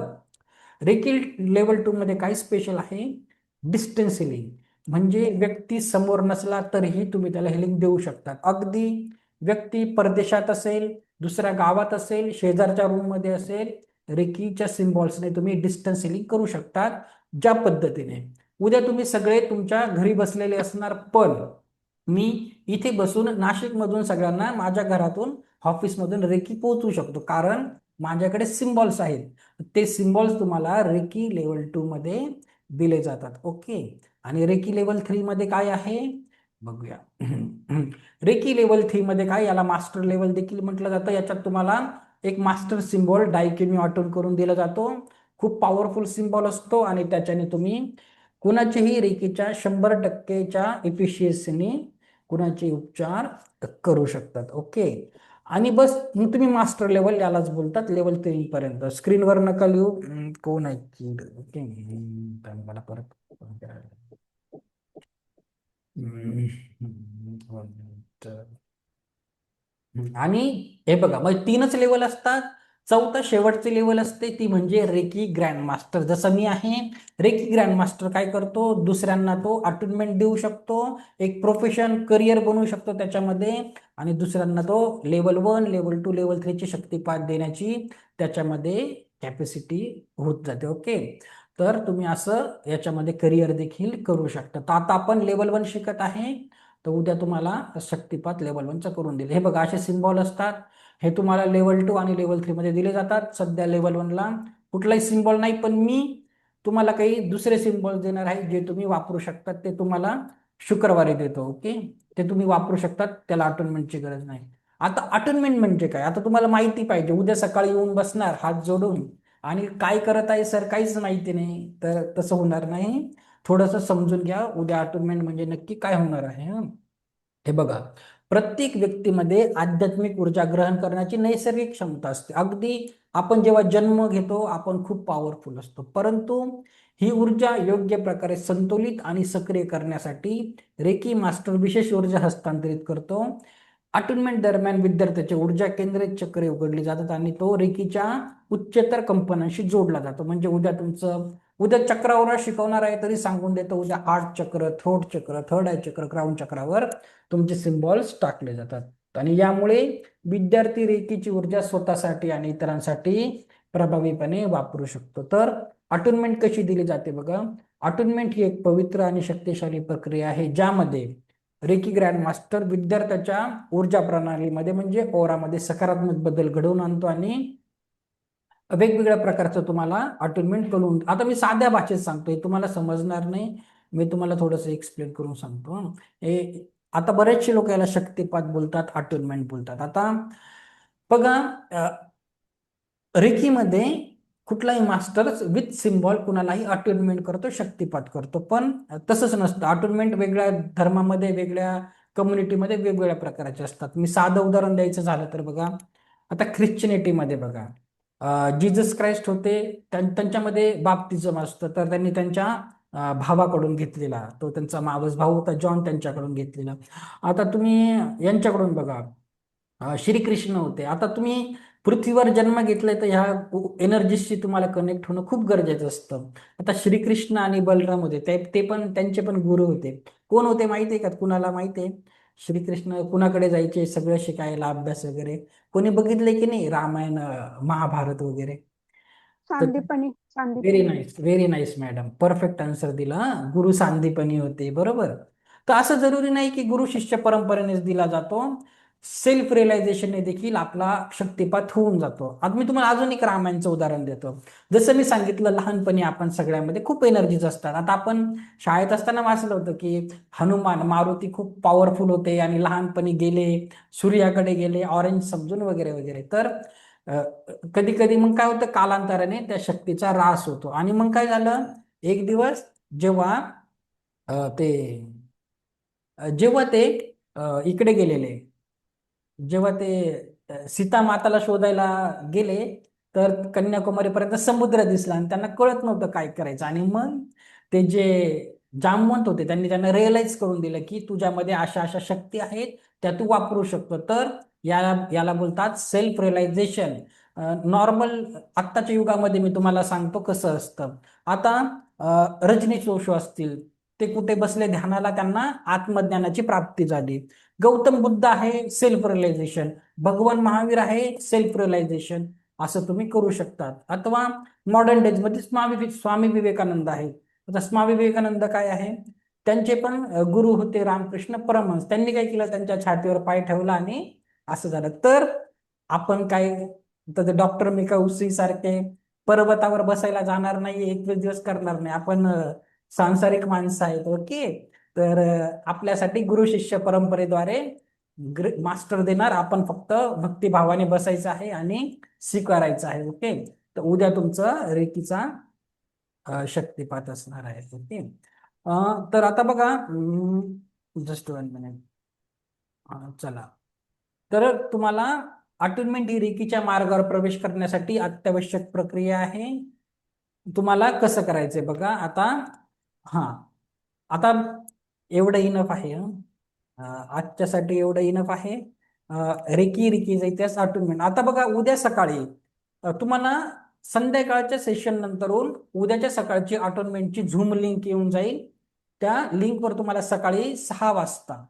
रेकी लेवल 2 मध्ये काय स्पेशल आहे, डिस्टन्स हिलिंग. म्हणजे व्यक्ती समोर नसला तरीही तुम्ही त्याला हेलिंग देऊ शकता. अगदी व्यक्ती परदेशात असेल, दुसऱ्या गावात असेल, शेजारच्या रूम मध्ये असेल, रेकीच्या सिम्बॉल्सने तुम्ही डिस्टन्स हिलिंग करू शकतात. ज्या पद्धतीने उद्या तुम्ही सगळे तुमच्या घरी बसलेले असणार, पण मी इथे बसून नाशिक मधून सगळ्यांना माझ्या घरातून ऑफिसमधून रेकी पोहोचू शकतो, कारण माझ्याकडे सिम्बॉल्स आहेत. ते सिम्बॉल्स तुम्हाला रेकी लेवल 2 मध्ये दिले जातात. ओके. आणि रेकी लेवल 3 मध्ये काय आहे बघूया. रेकी लेवल 3 मध्ये काय, याला मास्टर लेवल देखील म्हटलं जातं. याच्यात तुम्हाला एक मास्टर सिम्बॉल डायकेमी ऑटोन करून दिला जातो. खूप पॉवरफुल सिम्बॉल असतो आणि त्याच्याने तुम्ही कुणाचेही रेकीच्या 100%च्या इफिशियन्सीने कुणाचे उपचार करू शकतात. ओके. आणि बस मग तुम्ही मास्टर लेवल यालाच बोलतात, लेवल 3 पर्यंत. स्क्रीनवर नका लिहू. कोण आहे ओके. मला परत आणि हे बघा, मग 3च लेवल असतात. चौथं शेवटचे लेवल असते ती म्हणजे रेकी ग्रँड मास्टर. जसं मी आहे, रेकी ग्रँड मास्टर काय करतो, दुसऱ्यांना तो अटुनमेंट देऊ शकतो, एक प्रोफेशन करिअर बनवू शकतो त्याच्यामध्ये. आणि दुसऱ्यांना तो लेवल 1, लेवल 2, लेवल 3 ची शक्तिपात देण्याची त्याच्यामध्ये कॅपॅसिटी होत जाते. ओके. तर तुम्ही असं याच्यामध्ये करिअर देखील करू शकता. तर आता आपण लेवल 1 शिकत आहे, तर उद्या तुम्हाला शक्तिपात लेवल 1 चा करून दिले. हे बघा, असे सिम्बॉल असतात. हे तुम्हाला लेवल 2 आणि लेवल 3 मध्ये दिले जातात. सध्या लेवल 1 ला कुठलाही सिम्बॉल नाही, पण मी तुम्हाला काही दुसरे सिम्बॉल देणार आहे जे तुम्ही वापरू शकतात. ते तुम्हाला शुक्रवारी देतो. ओके. ते तुम्ही वापरू शकतात, त्याला अटोनमेंटची गरज नाही. आता अटोनमेंट म्हणजे काय, आता तुम्हाला माहिती पाहिजे. उद्या सकाळी येऊन बसणार हात जोडून आणि काय करत आहे सर काहीच माहिती नाही, तर तसं होणार नाही. थोडंसं समजून घ्या, उद्या अटोनमेंट म्हणजे नक्की काय होणार आहे. हे बघा, प्रत्येक व्यक्तीमध्ये आध्यात्मिक ऊर्जा ग्रहण करण्याची नैसर्गिक क्षमता असते. अगदी आपण जेव्हा जन्म घेतो आपण खूप पॉवरफुल असतो, परंतु ही ऊर्जा योग्य प्रकारे संतुलित आणि सक्रिय करण्यासाठी रेकी मास्टर विशेष ऊर्जा हस्तांतरित करतो. अटुनमेंट दरम्यान विद्यार्थ्याचे ऊर्जा केंद्रित चक्रे उघडली जातात आणि तो रेकीच्या उच्चतर कंपनांशी जोडला जातो. म्हणजे उद्या चक्रावर शिकवणार आहे तरी सांगून देतो, उद्या 8 चक्र, थ्रोट चक्र, थर्ड आय चक्र, क्राऊन चक्रावर तुमचे सिम्बॉल्स टाकले जातात. आणि यामुळे विद्यार्थी रेकीची ऊर्जा स्वतःसाठी आणि इतरांसाठी प्रभावीपणे वापरू शकतो. तर अटुनमेंट कशी दिली जाते बघा. अटुनमेंट ही एक पवित्र आणि शक्तिशाली प्रक्रिया आहे, ज्यामध्ये रेकी ग्रँड मास्टर विद्यार्थ्याच्या ऊर्जा प्रणालीमध्ये म्हणजे ओरामध्ये सकारात्मक बदल घडवून आणतो आणि वेगवेगळ्या प्रकारचं तुम्हाला अटुनमेंट करून. आता मी साध्या भाषेत सांगतोय, तुम्हाला समजणार नाही, मी तुम्हाला थोडंसं एक्सप्लेन करून सांगतो. हे आता बरेचसे लोक याला शक्तिपात बोलतात, अटुनमेंट बोलतात. आता बघा, रेकीमध्ये कुठलाही मास्टर्स विथ सिम्बॉल कुणालाही अटुनमेंट करतो, शक्तिपात करतो. पण तसंच नसतं. अटुनमेंट वेगळ्या धर्मामध्ये, वेगळ्या कम्युनिटीमध्ये वेगवेगळ्या प्रकारचे असतात. मी साधं उदाहरण द्यायचं झालं तर बघा, आता ख्रिश्चनिटीमध्ये बघा, जीसस क्राइस्ट होते, त्यांच्यामध्ये बाप्तिझम असतं. तर त्यांनी त्यांच्या भावाकडून घेतलेला, तो त्यांचा मावस भाऊ होता जॉन, त्यांच्याकडून घेतलेला. आता तुम्ही यांच्याकडून बघा, श्रीकृष्ण होते. आता तुम्ही पृथ्वीवर जन्म घेतलाय तर ह्या एनर्जीशी तुम्हाला कनेक्ट होणं खूप गरजेचं असतं. आता श्रीकृष्ण आणि बलराम होते, ते पण त्यांचे पण गुरु होते. कोण होते माहिती आहे का, कुणाला माहिती आहे? श्रीकृष्ण कुणाकडे जायचे सगळं शिकायला, अभ्यास वगैरे? कोणी बघितले की नाही रामायण, महाभारत वगैरे? तर Sandipani very Sandipani. Nice, very nice madam, perfect answer दिला. गुरु सांदीपनी होते, बरोबर. तर असं जरुरी नाही की गुरु शिष्य परंपरेनेच दिला जातो. सेल्फ रिअलायझेशनने देखील आपला शक्तिपात होऊन जातो. आता मी तुम्हाला अजून एक रामायणचं उदाहरण देतो. जसं मी सांगितलं, लहानपणी आपण सगळ्यामध्ये खूप एनर्जीज असतात. आता आपण शाळेत असताना वाचलं होतं की हनुमान, मारुती खूप पॉवरफुल होते आणि लहानपणी गेले, सूर्याकडे गेले, ऑरेंज समजून वगैरे वगैरे. तर कधी कधी मग काय होतं, कालांतराने त्या शक्तीचा ऱ्हास होतो. आणि मग काय झालं, एक दिवस जेव्हा ते जेव्हा ते इकडे गेलेले, जेव्हा ते सीता माताला शोधायला गेले, तर कन्याकुमारीपर्यंत समुद्र दिसला आणि त्यांना कळत नव्हतं काय करायचं. आणि मग ते जे जामवंत होते त्यांना रिअलाइज करून दिलं की तुझ्यामध्ये अशा अशा शक्ती आहेत, त्या तू वापरू शकतो. तर याला याला बोलतात सेल्फ रिअलायझेशन. नॉर्मल आत्ताच्या युगामध्ये मी तुम्हाला सांगतो कसं असतं. आता रजनी जोशी असतील, ते कुठे बसले ध्यानाला, त्यांना आत्मज्ञानाची प्राप्ती झाली. गौतम बुद्ध आहे सेल्फ रिअलायझेशन, भगवान महावीर आहे सेल्फ रिअलायझेशन. असं तुम्ही करू शकतात. अथवा मॉडर्न डेज मध्ये स्वामी स्वामी विवेकानंद आहे. आता स्वामी विवेकानंद काय आहे, त्यांचे पण गुरु होते रामकृष्ण परमहंस. त्यांनी काय केलं, त्यांच्या छातीवर पाय ठेवला आणि असं झालं. तर आपण काय, तर डॉक्टर मिका उसी सारखे पर्वतावर बसायला जाणार नाही, 21 दिवस करणार नाही. आपण सांसारिक माणसं आहेत. ओके. तर आपल्यासाठी गुरु शिष्य परंपरेद्वारे मास्टर देणार, आपण फक्त भक्तिभावाने बसायचं आहे आणि स्वीकारायचं आहे. ओके. तर उद्या तुमचं रेकीचा शक्तिपात असणार आहे. ओके. तर आता बघा, जस्ट 1 मिनिट. चला. तर तुम्हाला अटुनमेंट ही रेकीच्या मार्गावर प्रवेश करण्यासाठी अत्यावश्यक प्रक्रिया आहे. तुम्हाला कसं करायचंय बघा आता. हा, आता एवढं इनफ आहे. आजच्यासाठी एवढं इनफ आहे. रेकीचा इतिहास अटुनमेंट. आता बघा, उद्या सकाळी तुम्हाला संध्याकाळच्या सेशन नंतरून उद्याच्या सकाळची अटोनमेंटची झूम लिंक येऊन जाईल. त्या लिंकवर तुम्हाला सकाळी 6 वाजता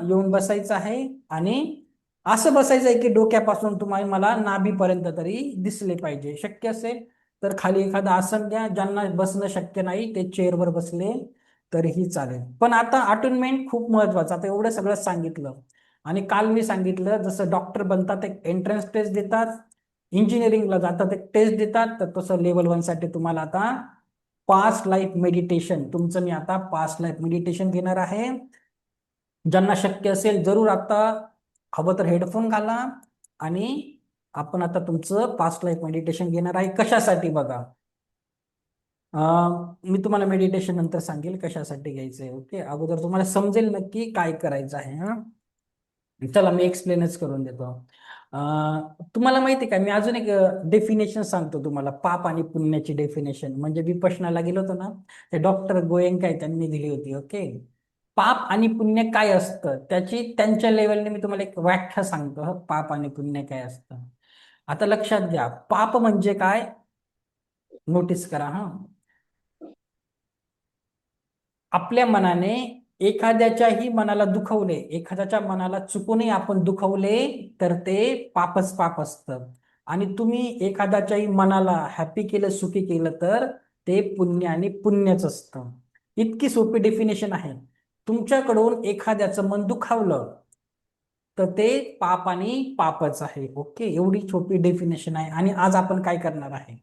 येऊन बसायचं आहे. आणि असं बसायचं आहे की डोक्यापासून तुम्हाला मला नाभीपर्यंत तरी दिसले पाहिजे. शक्य असेल तर खाली एखादं आसन घ्या. ज्यांना बसणं शक्य नाही ते चेअरवर बसले तरीही चालेल. पण आता अटोनमेंट खूप महत्वाचं. आता एवढं सगळं सांगितलं, आणि काल मी सांगितलं जसं डॉक्टर बनतात एक एंट्रन्स टेस्ट देतात, इंजिनिअरिंगला जातात एक टेस्ट देतात, तर तसं लेवल 1 साठी तुम्हाला आता पास्ट लाईफ मेडिटेशन, तुमचं मी आता पास्ट लाईफ मेडिटेशन घेणार आहे. ज्यांना शक्य असेल जरूर आता हवं तर हेडफोन घाला, आणि आपण आता तुमचं पास्ट लाईफ मेडिटेशन घेणार आहे. कशासाठी बघा, मी तुम्हाला मेडिटेशन नंतर सांगेल कशासाठी घ्यायचंय. ओके. अगोदर तुम्हाला समजेल नक्की काय करायचं आहे. हा, चला मी एक्सप्लेनच करून देतो. तुम्हाला माहिती का, मी अजून एक डेफिनेशन सांगतो तुम्हाला, पाप आणि पुण्याची डेफिनेशन. म्हणजे विपश्यनाला गेलो होतो ना, ते डॉक्टर गोयंका त्यांनी दिली होती. ओके. पाप आणि पुण्य काय असतं त्याची त्यांच्या लेवलने मी तुम्हाला एक व्याख्या सांगतो. पाप आणि पुण्य काय असतं. आता लक्षात घ्या, पाप म्हणजे काय, नोटीस करा. हा, आपल्या मनाने एखाद्याच्याही मनाला दुखवले, एखाद्याच्या मनाला चुकूनही आपण दुखवले तर ते पापच पाप असतं. आणि तुम्ही एखाद्याच्याही मनाला हॅपी केलं, सुखी केलं तर ते पुण्य आणि पुण्यच असतं. इतकी सोपी डेफिनेशन आहे. तुमच्याकडून एखाद्याचं मन दुखावलं तर ते पाप आणि पापच आहे. ओके. एवढी सोपी डेफिनेशन आहे. आणि आज आपण काय करणार आहे,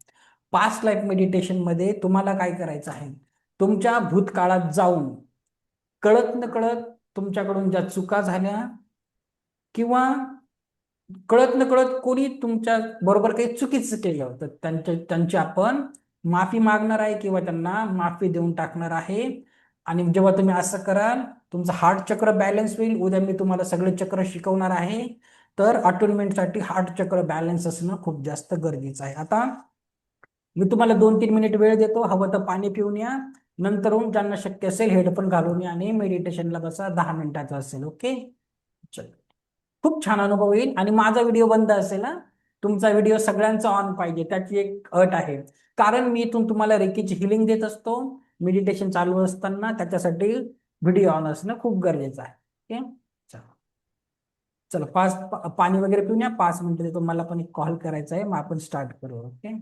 पास्ट लाईफ मेडिटेशन मध्ये तुम्हाला काय करायचं आहे, तुमच्या भूतकाळात जाऊन कळत न कळत तुमच्याकडून ज्या चुका झाल्या, किंवा कळत न कळत कोणी तुमच्या बरोबर काही चुकीचं केलं, तर त्यांची आपण माफी मागणार आहे किंवा त्यांना माफी देऊन टाकणार आहे. आणि जेव्हा तुम्ही असं कराल, तुमचं हार्ट चक्र बॅलन्स होईल. उद्या मी तुम्हाला सगळे चक्र शिकवणार आहे. तर अटोनमेंटसाठी हार्ट चक्र बॅलन्स असणं खूप जास्त गरजेचं आहे. आता मी तुम्हाला 2-3 मिनिट वेळ देतो, हवं तर पाणी पिऊन या. नंतरून ज्यांना शक्य असेल हेडफोन घालून या आणि मेडिटेशनला बसा. 10 मिनिटाचं असेल. ओके. चल, खूप छान अनुभव येईल. आणि माझा व्हिडिओ बंद असेल ना, तुमचा व्हिडिओ सगळ्यांचा ऑन पाहिजे, त्याची एक अट आहे. कारण मी इथून तुम्हाला रेकीची हिलिंग देत असतो मेडिटेशन चालू असताना, त्याच्यासाठी व्हिडिओ ऑन असणं खूप गरजेचं आहे. ओके. चला, चला पाणी वगैरे पिऊन या. 5 मिनिटं देतो, मला पण एक कॉल करायचा आहे, मग आपण स्टार्ट करू. ओके.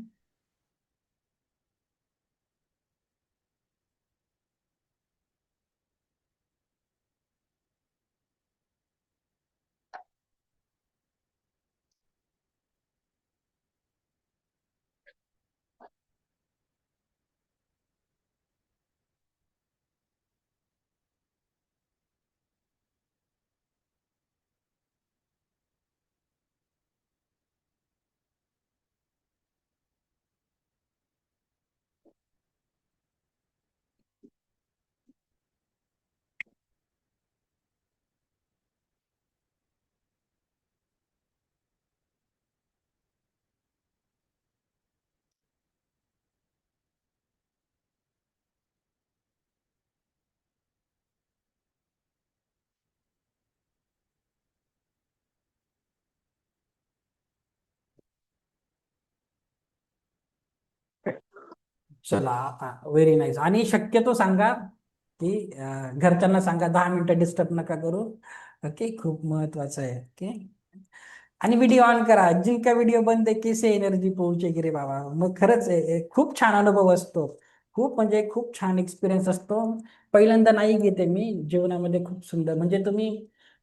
चला, व्हेरी नाईस. आणि शक्यतो सांगा की घरच्यांना सांगा 10 मिनिटं डिस्टर्ब नका करू. ओके, खूप महत्वाचं आहे. ओके. आणि व्हिडिओ ऑन करा. जिनका व्हिडिओ बंद आहे कैसे एनर्जी पोहोचेगी रे बाबा. मग खरंच खूप छान अनुभव असतो. खूप म्हणजे खूप छान एक्सपिरियन्स असतो. पहिल्यांदा नाही घेते मी जीवनामध्ये. खूप सुंदर म्हणजे तुम्ही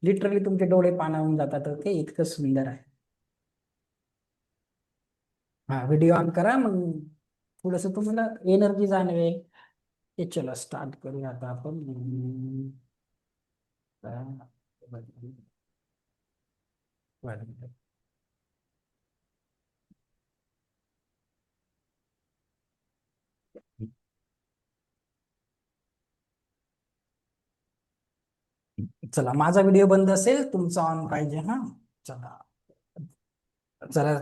लिटरली तुमचे डोळे पाणावून जातात. ओके, इतकं सुंदर आहे. हा, व्हिडिओ ऑन करा. मग थोडस तुम्हाला एनर्जी जाणवेल. हे चला स्टार्ट करूया आता आपण. चला, माझा व्हिडिओ बंद असेल, तुमचा ऑन पाहिजे. हा, चला. जरा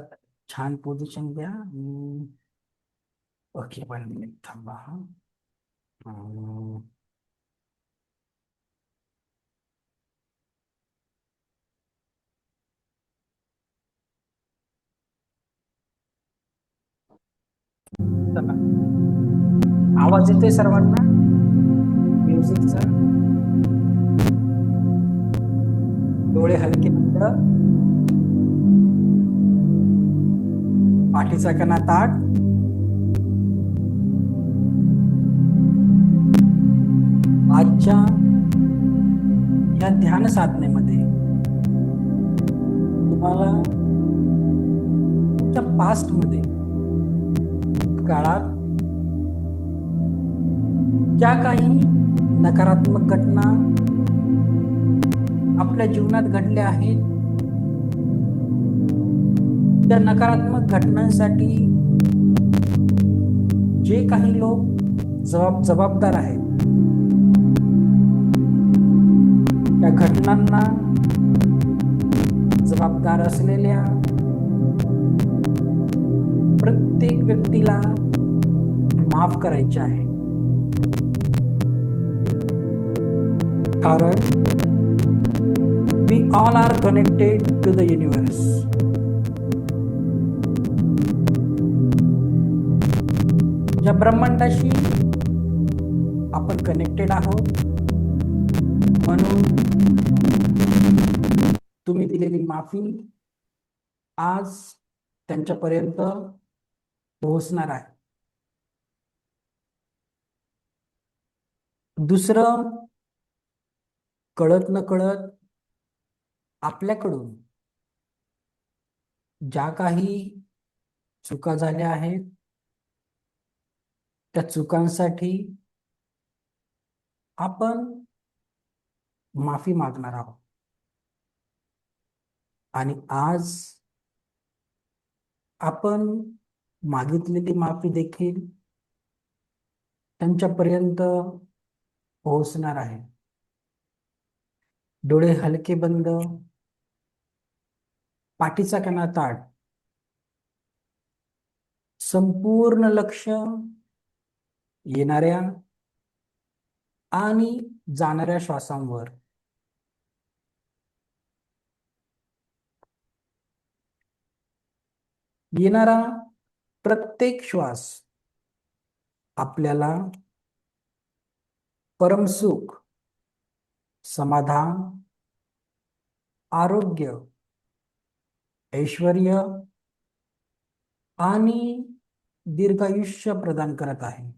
छान पोझिशन घ्या. ओके, 1 मिनिट थांबा. हा. हम्म, चला. आवाज येतोय सर्वांना म्युझिकचा? डोळे हलके बंद. पाठीचा कणा ताठ. आजच्या या ध्यान साधनेमध्ये तुम्हाला तुमच्या पास्ट मध्ये, काळात ज्या काही नकारात्मक घटना आपल्या जीवनात घडल्या आहेत, त्या नकारात्मक घटनांसाठी जे काही लोक जबाबदार आहेत, त्या घटनांना जबाबदार असलेल्या प्रत्येक व्यक्तीला माफ करायचे आहे. कारण we all are connected to the universe. या ब्रह्मांडाशी आपण कनेक्टेड आहोत. म्हणून तुम्ही दिलेली माफी आज त्यांच्यापर्यंत पोहोचणार आहे. दुसरं, कळत न कळत आपल्याकडून ज्या काही चुका झाल्या आहेत, त्या चुकांसाठी आपण माफी मागणार आहोत. आणि आज आपण मागितलेली माफी देखील त्यांच्यापर्यंत पोहोचणार आहे. डोळे हलके बंद, पाठीचा कणा ताठ, संपूर्ण लक्ष येणाऱ्या आणि जाणाऱ्या श्वासांवर. येणारा प्रत्येक श्वास आपल्याला परमसुख, समाधान, आरोग्य, ऐश्वर्य आणि दीर्घायुष्य प्रदान करत आहे.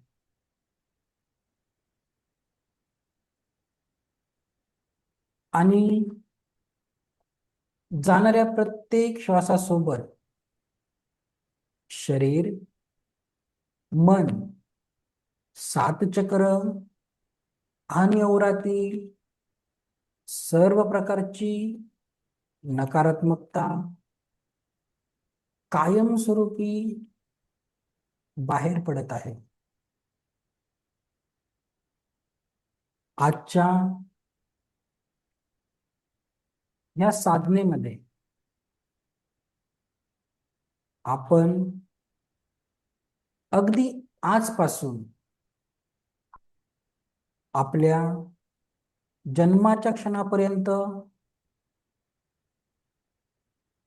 आणि जाणाऱ्या प्रत्येक श्वासासोबत शरीर, मन, सात चक्र आणि औरातील सर्व प्रकारची नकारात्मकता कायमस्वरूपी बाहेर पडत आहे. आजच्या या साधनेमध्ये आपण अगदी आजपासून आपल्या जन्माच्या क्षणापर्यंत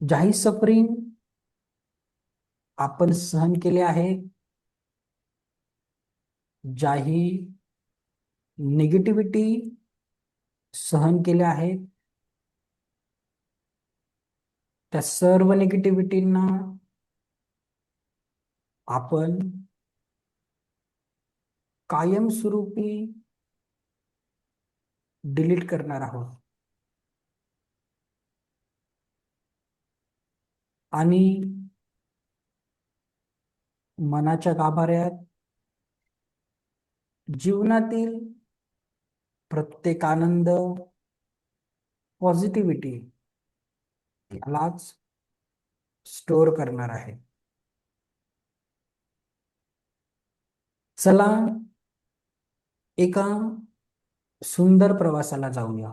ज्याही सफरिंग आपण सहन केले आहे, ज्याही निगेटिव्हिटी सहन केल्या आहेत, त्या सर्व निगेटिव्हिटींना आपण कायमस्वरूपी डिलीट करणार आहोत. आणि मनाच्या गाभाऱ्यात जीवनातील प्रत्येक आनंद, पॉझिटिव्हिटी यालाच स्टोअर करणार आहे. चला एका सुंदर प्रवासाला जाऊया.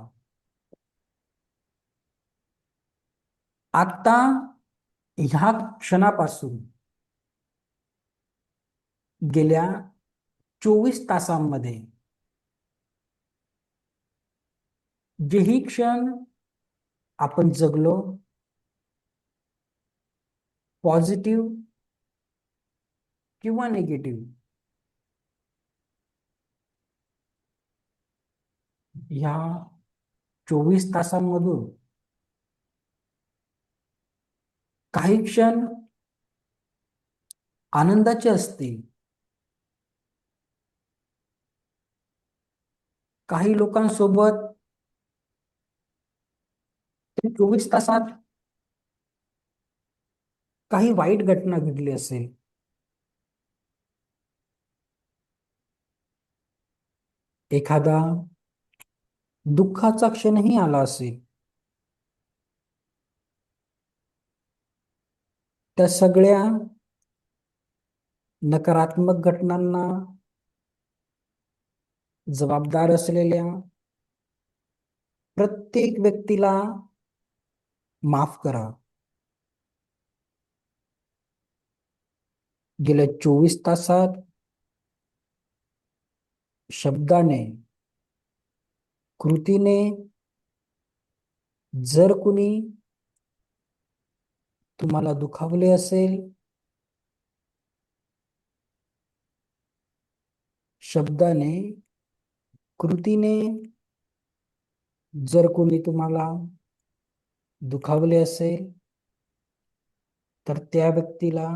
आता ह्या क्षणापासून गेल्या 24 तासांमध्ये जेही क्षण आपण जगलो, पॉझिटिव्ह किंवा निगेटिव्ह, ह्या 24 तासांमधून काही क्षण आनंदाचे असतील, काही लोकांसोबत 24 तासात काही वाईट घटना घडली असेल, एखादा दुःखाचा क्षणही आला असेल, त्या सगळ्या नकारात्मक घटनांना जबाबदार असलेल्या प्रत्येक व्यक्तीला माफ करा. गेल्या 24 तासात शब्दाने, कृतीने जर कुणी तुम्हाला दुखावले असेल, शब्दाने, कृतीने जर कोणी तुम्हाला दुखावले असेल, तर त्या व्यक्तीला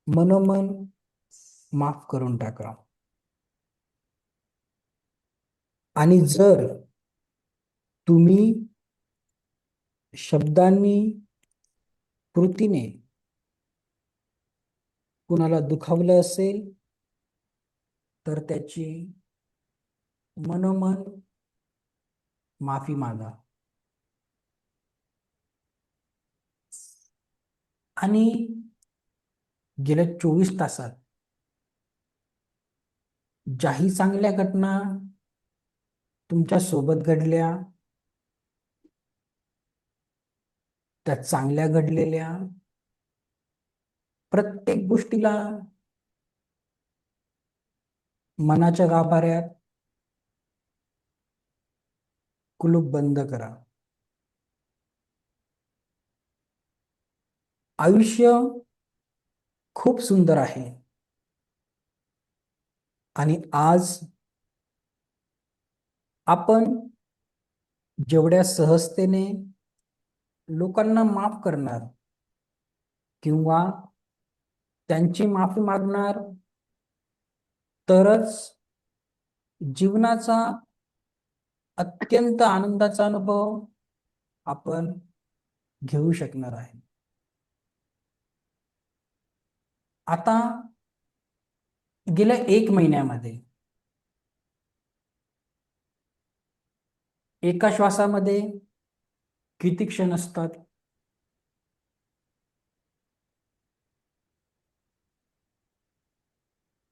मनोमन माफ करून टाका. आणि जर तुम्ही शब्दांनी, कृतीने कुणाला दुखावलं असेल, तर त्याची मनोमन माफी मागा. आणि गेल्या 24 तासात ज्याही चांगल्या घटना तुमच्या सोबत घडल्या, त्या चांगल्या घडलेल्या प्रत्येक गोष्टीला मनाच्या गाभाऱ्यात कुलूप बंद करा. आयुष्य खूप सुंदर आहे. आणि आज आपण जेवढ्या सहजतेने लोकांना माफ करणार किंवा त्यांची माफी मागणार, तरच जीवनाचा अत्यंत आनंदाचा अनुभव आपण घेऊ शकणार आहे. आता गेल्या 1 महिन्यामध्ये एका श्वासामध्ये किती क्षण असतात?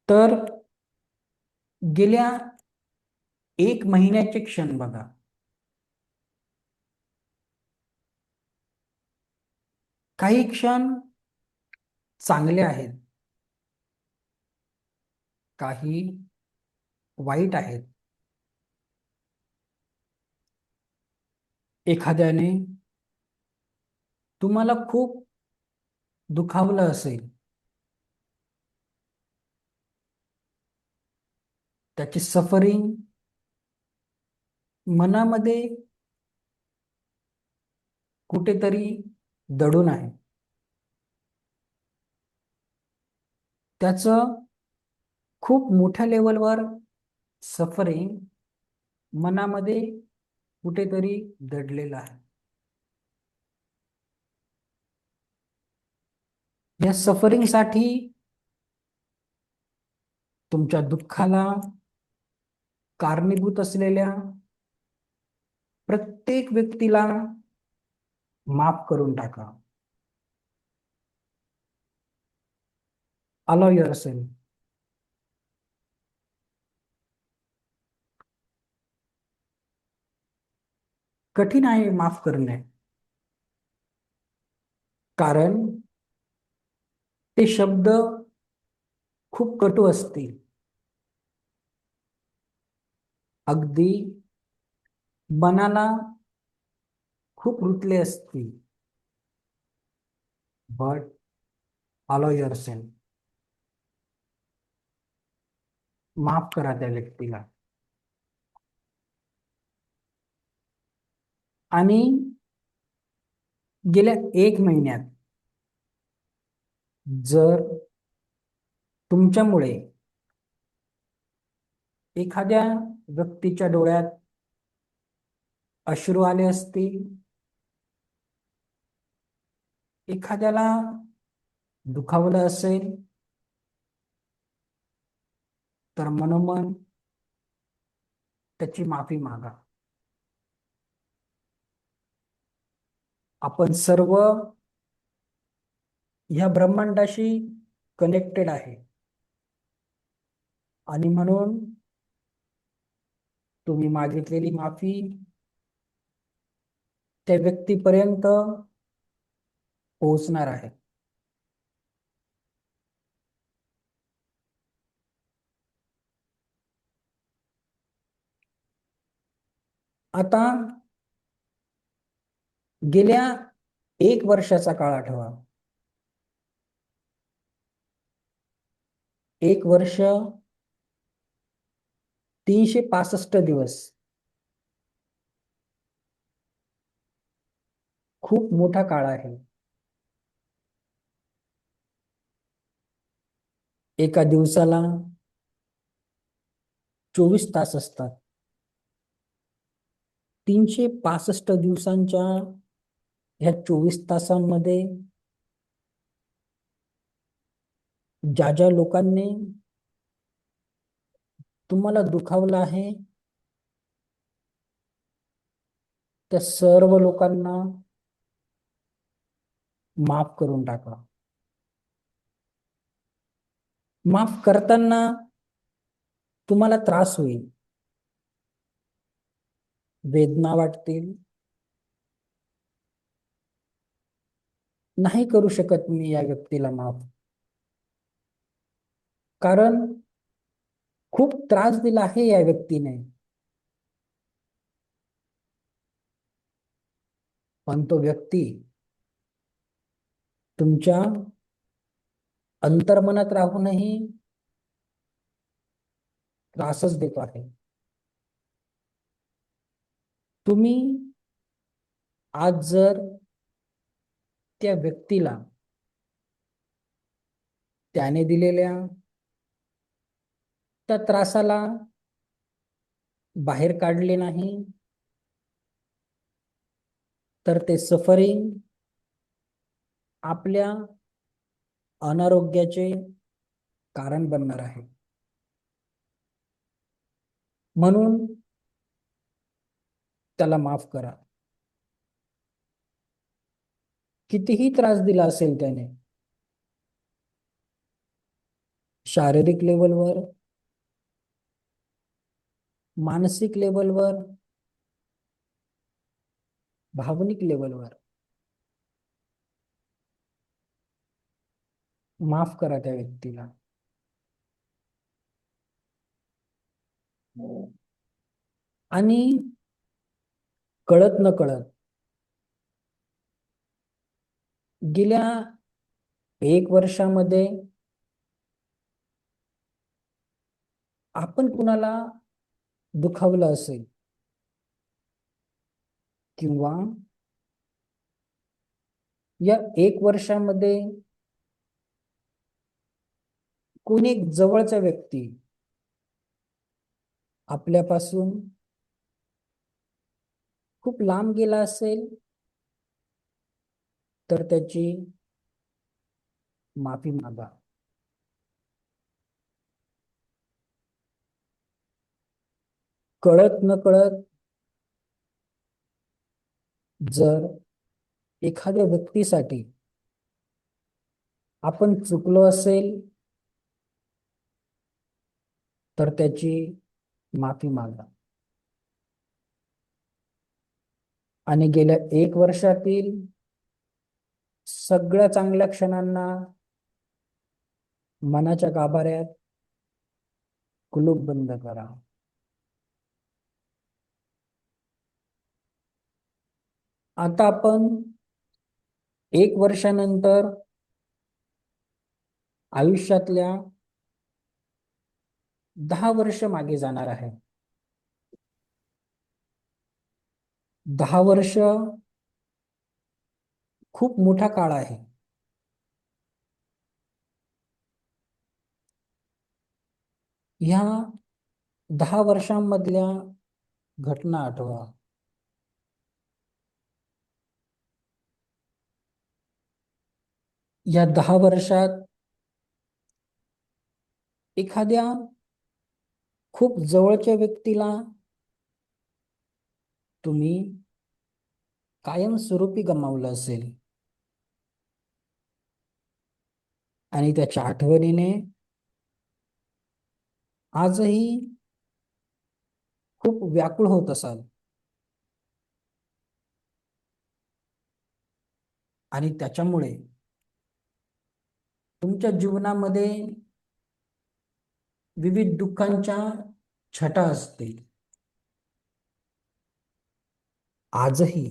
तर गेल्या 1 महिन्याचे क्षण बघा. काही क्षण चांगले आहेत, काही वाईट आहेत. एखाद्याने तुम्हाला खूप दुखावलं असेल, त्याची सफरिंग मनामध्ये कुठेतरी दडून आहे. त्याचं खूप मोठ्या लेवलवर सफरिंग मनामध्ये कुठेतरी दडलेलं आहे. या सफरिंगसाठी तुमच्या दुःखाला कारणीभूत असलेल्या प्रत्येक व्यक्तीला माफ करून टाका. Allow yourself. कठीण आहे माफ करणे, कारण ते शब्द खूप कटू असतील, अगदी मनाला खूप रुतले असतील. But allow yourself. माफ करा त्या व्यक्तीला. आणि गेल्या 1 महिन्यात जर तुमच्यामुळे एखाद्या व्यक्तीच्या डोळ्यात अश्रू आले असतील, एखाद्याला दुखावलं असेल, तर मनोमन त्याची माफी मागा. आपण सर्व ह्या ब्रह्मांडाशी कनेक्टेड आहे, आणि म्हणून तुम्ही मागितलेली माफी त्या व्यक्तीपर्यंत पोहोचणार आहे. आता गेल्या 1 वर्षाचा काळ आठवा. 1 वर्ष 365 दिवस खूप मोठा काळ आहे. एका दिवसाला 24 तास असतात. 365 दिवसांच्या ह्या 24 तासांमध्ये ज्या ज्या लोकांनी तुम्हाला दुखावलं आहे, त्या सर्व लोकांना माफ करून टाका. माफ करताना तुम्हाला त्रास होईल, वेदना वाटतील. नाही करू शकत मी या व्यक्तीला माफ, कारण खूप त्रास दिला आहे या व्यक्तीने. पण तो व्यक्ती तुमच्या अंतर्मनात राहूनही त्रासच देतो आहे. तुम्ही आज जर त्या व्यक्तीला त्याने दिलेल्या त्या त्रासाला बाहेर काढले नाही, तर ते सफरिंग आपल्या अनारोग्याचे कारण बनणार आहे. म्हणून त्याला माफ करा. कितीही त्रास दिला असेल त्याने, शारीरिक लेवलवर, मानसिक लेवलवर, भावनिक लेवलवर, माफ करा त्या व्यक्तीला. आणि कळत न कळत गेल्या 1 वर्षामध्ये आपण कुणाला दुखावलं असेल किंवा या 1 वर्षामध्ये कोणी एक जवळचा व्यक्ती आपल्यापासून खूप लांब गेला असेल तर त्याची माफी मागा. कळत नकळत जर एखाद्या व्यक्तीसाठी आपण चुकलो असेल तर त्याची माफी मागा. आणि गेल्या 1 वर्षातील सगळ्या चांगल्या क्षणांना मनाच्या गाभाऱ्यात कुलूप बंद करा. आता आपण 1 वर्षानंतर आयुष्यातल्या 10 वर्ष मागे जाणार आहे. 10 वर्ष खूप मोठा काळ आहे. ह्या 10 वर्षांमधल्या घटना आठवा. या 10 वर्षात एखाद्या खूप जवळच्या व्यक्तीला तुम्ही कायमस्वरूपी गमावलं असेल आणि त्याच्या आठवणीने आजही खूप व्याकुळ होत असाल. आणि त्याच्यामुळे तुमच्या जीवनामध्ये विविध दुःखांच्या छटा असतील. आजही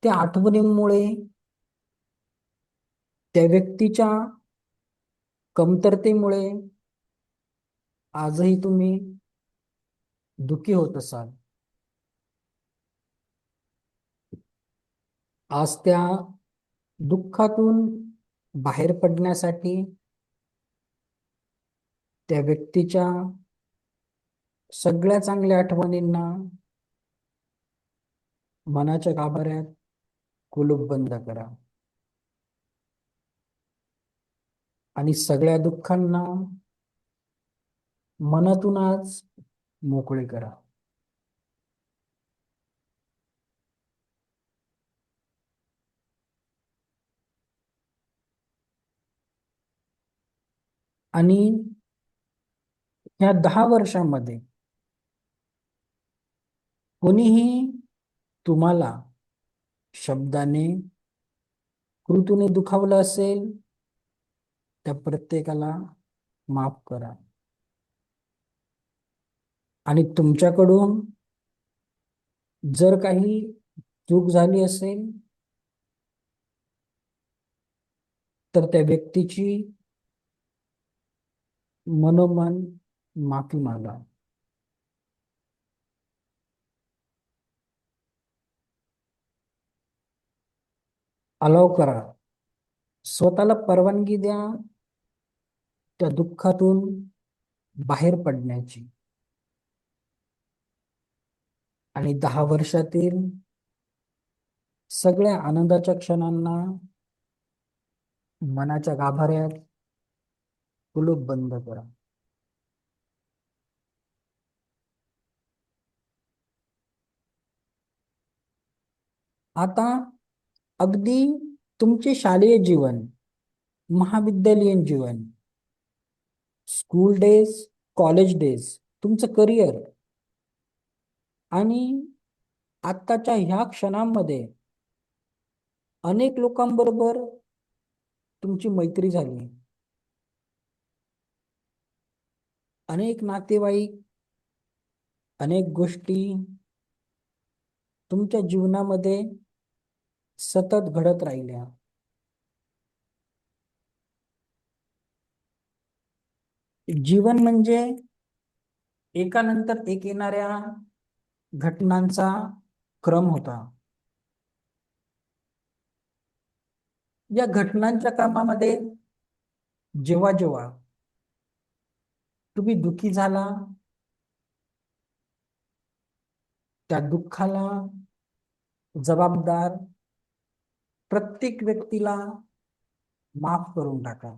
त्या आठवणींमुळे त्या व्यक्तीच्या कमतरतेमुळे आजही तुम्ही दुःखी होत असाल. आज त्या दुःखातून बाहेर पडण्यासाठी त्या व्यक्तीच्या सगळ्या चांगल्या आठवणींना मनाच्या गाभाऱ्यात कुलूप बंद करा आणि सगळ्या दुःखांना मनातून आज मोकळे करा. आणि ह्या 10 वर्षांमध्ये कोणीही तुम्हाला शब्दाने कृतीने दुखावलं असेल त्या प्रत्येकाला माफ करा. आणि तुमच्याकडून जर काही चूक झाली असेल तर त्या व्यक्तीची मनोमन माफी मागा. अलाव करा. स्वतःला परवानगी द्या त्या दुःखातून बाहेर पडण्याची. आणि 10 वर्षातील सगळ्या आनंदाच्या क्षणांना मनाच्या गाभाऱ्यात कुलूप बंद करा. आता अगदी तुमचे शालेय जीवन, महाविद्यालयीन जीवन, स्कूल डेज, कॉलेज डेज, तुमचं करिअर आणि आत्ताच्या ह्या क्षणांमध्ये अनेक लोकांबरोबर तुमची मैत्री झाली. अनेक नातेवाईक, अनेक गोष्टी तुमच्या जीवनामध्ये सतत घडत राहिल्या. जीवन म्हणजे एकानंतर एक येणाऱ्या घटनांचा क्रम होता. या घटनांच्या क्रमामध्ये जेव्हा जेव्हा तुम्ही दुःखी झाला, त्या दुःखाला जबाबदार प्रत्येक व्यक्तीला माफ करून टाका.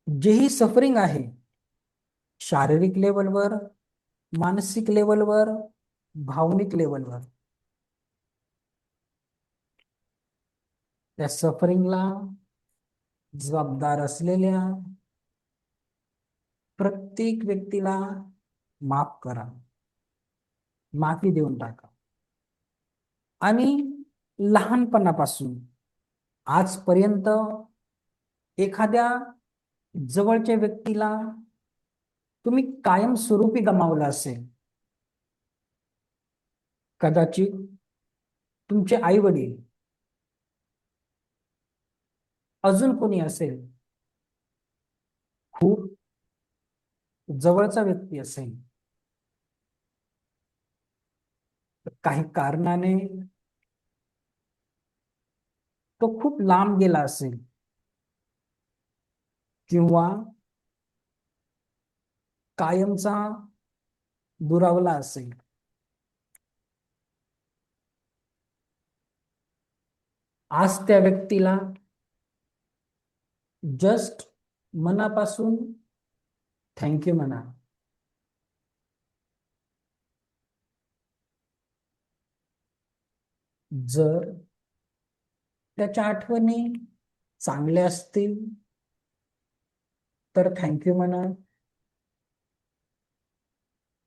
जेही सफरिंग आहे, शारीरिक लेवलवर, मानसिक लेवलवर, भावनिक लेवलवर, त्या सफरिंगला जबाबदार असलेल्या प्रत्येक व्यक्तीला माफ करा, माफी देऊन टाका. आणि लहानपणापासून आजपर्यंत एखाद्या जवळच्या व्यक्तीला तुम्ही कायमस्वरूपी गमावलं असेल. कदाचित तुमचे आई वडील, अजून कोणी असेल, खूप जवळचा व्यक्ती असेल, काही कारणाने तो खूप लांब गेला असेल, किंवा कायमचा दुरावला असेल. आज त्या व्यक्तीला जस्ट मनापासून थँक्यू म्हणा. जर त्याच्या आठवणी चांगल्या असतील तर थँक्यू म्हणा,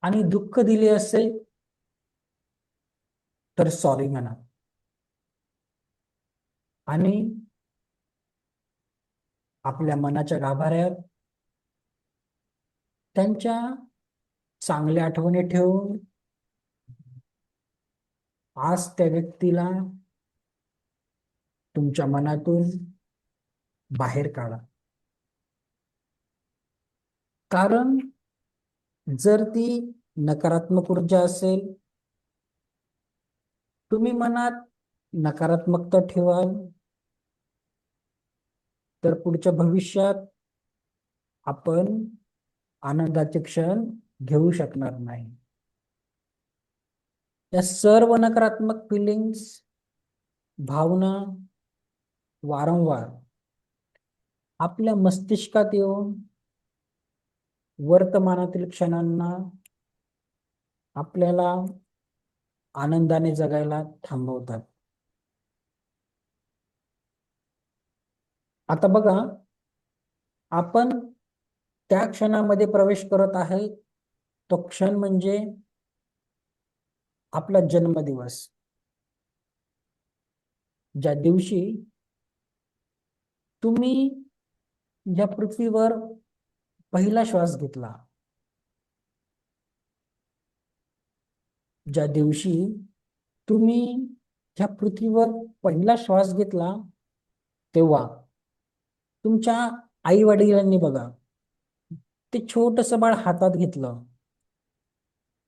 आणि दुःख दिले असेल तर सॉरी म्हणा. आणि आपल्या मनाच्या गाभाऱ्यात त्यांच्या चांगल्या आठवणी ठेवून आज त्या व्यक्तीला तुमच्या मनातून बाहेर काढा. कारण जर ती नकारात्मक ऊर्जा असेल, तुम्ही मनात नकारात्मकता ठेवाल, तर पुढच्या भविष्यात आपण आनंदाचे क्षण घेऊ शकणार नाही. या सर्व नकारात्मक फिलिंग्स, भावना वारंवार आपल्या मस्तिष्कात येऊन वर्तमानातील क्षणांना आपल्याला आनंदाने जगायला थांबवतात. आता बघा, आपण त्या क्षणामध्ये प्रवेश करत आहे. तो क्षण म्हणजे आपला जन्मदिवस. ज्या दिवशी तुम्ही या पृथ्वीवर पहिला श्वास घेतला, ज्या दिवशी तुम्ही या पृथ्वीवर पहिला श्वास घेतला, तेव्हा तुमच्या आई वडिलांनी बघा, ते छोटस बाळ हातात घेतलं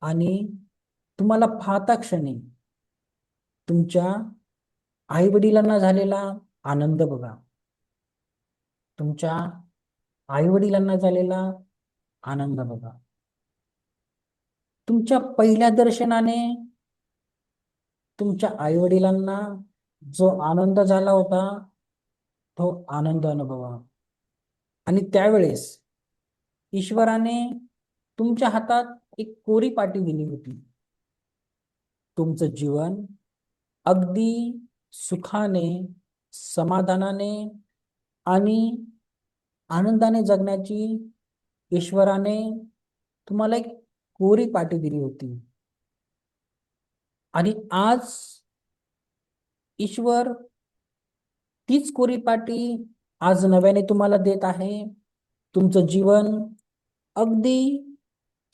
आणि तुम्हाला पाहता क्षणी तुमच्या आई वडिलांना झालेला आनंद बघा, तुमच्या आई वडिलांना झालेला आनंद बघा. तुमच्या पहिल्या दर्शनाने तुमच्या आई वडिलांना जो आनंद झाला होता, तो आनंद अनुभवा. आणि त्यावेळेस ईश्वराने तुमच्या हातात एक कोरी पाटी दिली होती. तुमचं जीवन अगदी सुखाने, समाधानाने आणि आनंदाने जगण्याची ईश्वराने तुम्हाला एक कोरी पाटी दिली होती. आणि आज ईश्वर तीच कोरी पाटी आज नव्याने तुम्हाला देत आहे. तुमचं जीवन अगदी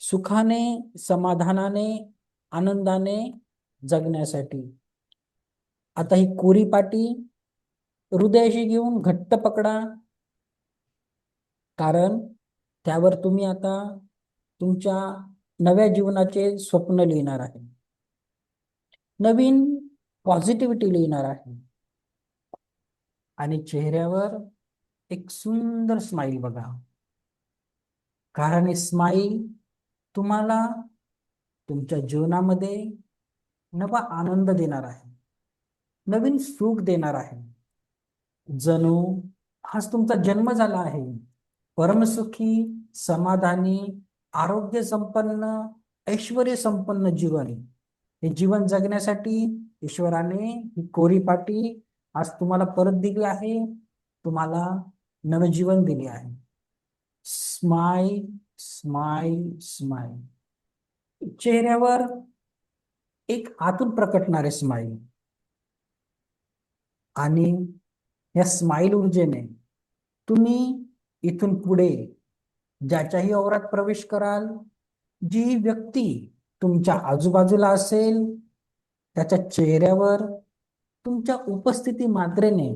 सुखाने, समाधानाने, आनंदाने जगण्यासाठी. आता ही कोरी पाटी हृदयाशी घेऊन घट्ट पकडा. कारण त्यावर तुम्ही आता तुमच्या नव्या जीवनाचे स्वप्न लिहिणार आहे, नवीन पॉझिटिव्हिटी लिहिणार आहे, आणि चेहऱ्यावर एक सुंदर स्माइल बघा. कारण स्माइल तुम्हाला तुमच्या जीवनामध्ये नवा आनंद देणार आहे, नवीन सुख देणार आहे. जणू हाच तुमचा जन्म झाला आहे. परमसुखी, समाधानी, आरोग्य संपन्न, ऐश्वर्य संपन्न जीवन, हे जीवन जगण्यासाठी ईश्वराने ही कोरी पाटी आज तुम्हाला परत दिली आहे, तुम्हाला नवं जीवन दिले आहे. Smile, smile, smile. चेहऱ्यावर एक आतून प्रकटणारे स्माइल, आणि या स्माइल ऊर्जेने तुम्ही इथून पुढे ज्याच्याही औरात प्रवेश कराल, जी व्यक्ती तुमच्या आजूबाजूला असेल, त्याच्या चेहऱ्यावर तुमच्या उपस्थिती मात्रेने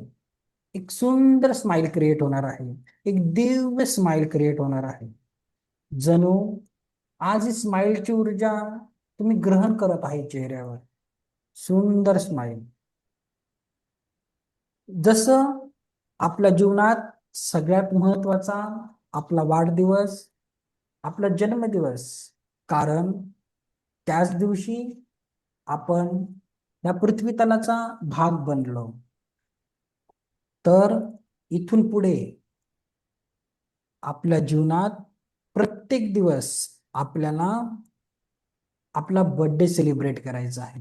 एक सुंदर स्माइल क्रिएट होणार आहे, एक दिव्य स्माइल क्रिएट होणार आहे. जणू आज ही स्माइलची ऊर्जा तुम्ही ग्रहण करत आहे चेहऱ्यावर. सुंदर स्माइल. जसं आपल्या जीवनात सगळ्यात महत्वाचा आपला वाढदिवस, आपला जन्मदिवस, कारण त्याच दिवशी आपण या पृथ्वी तलाचा भाग बनलो. तर इथून पुढे आपल्या जीवनात प्रत्येक दिवस आपल्याला आपला बर्थडे सेलिब्रेट करायचा आहे.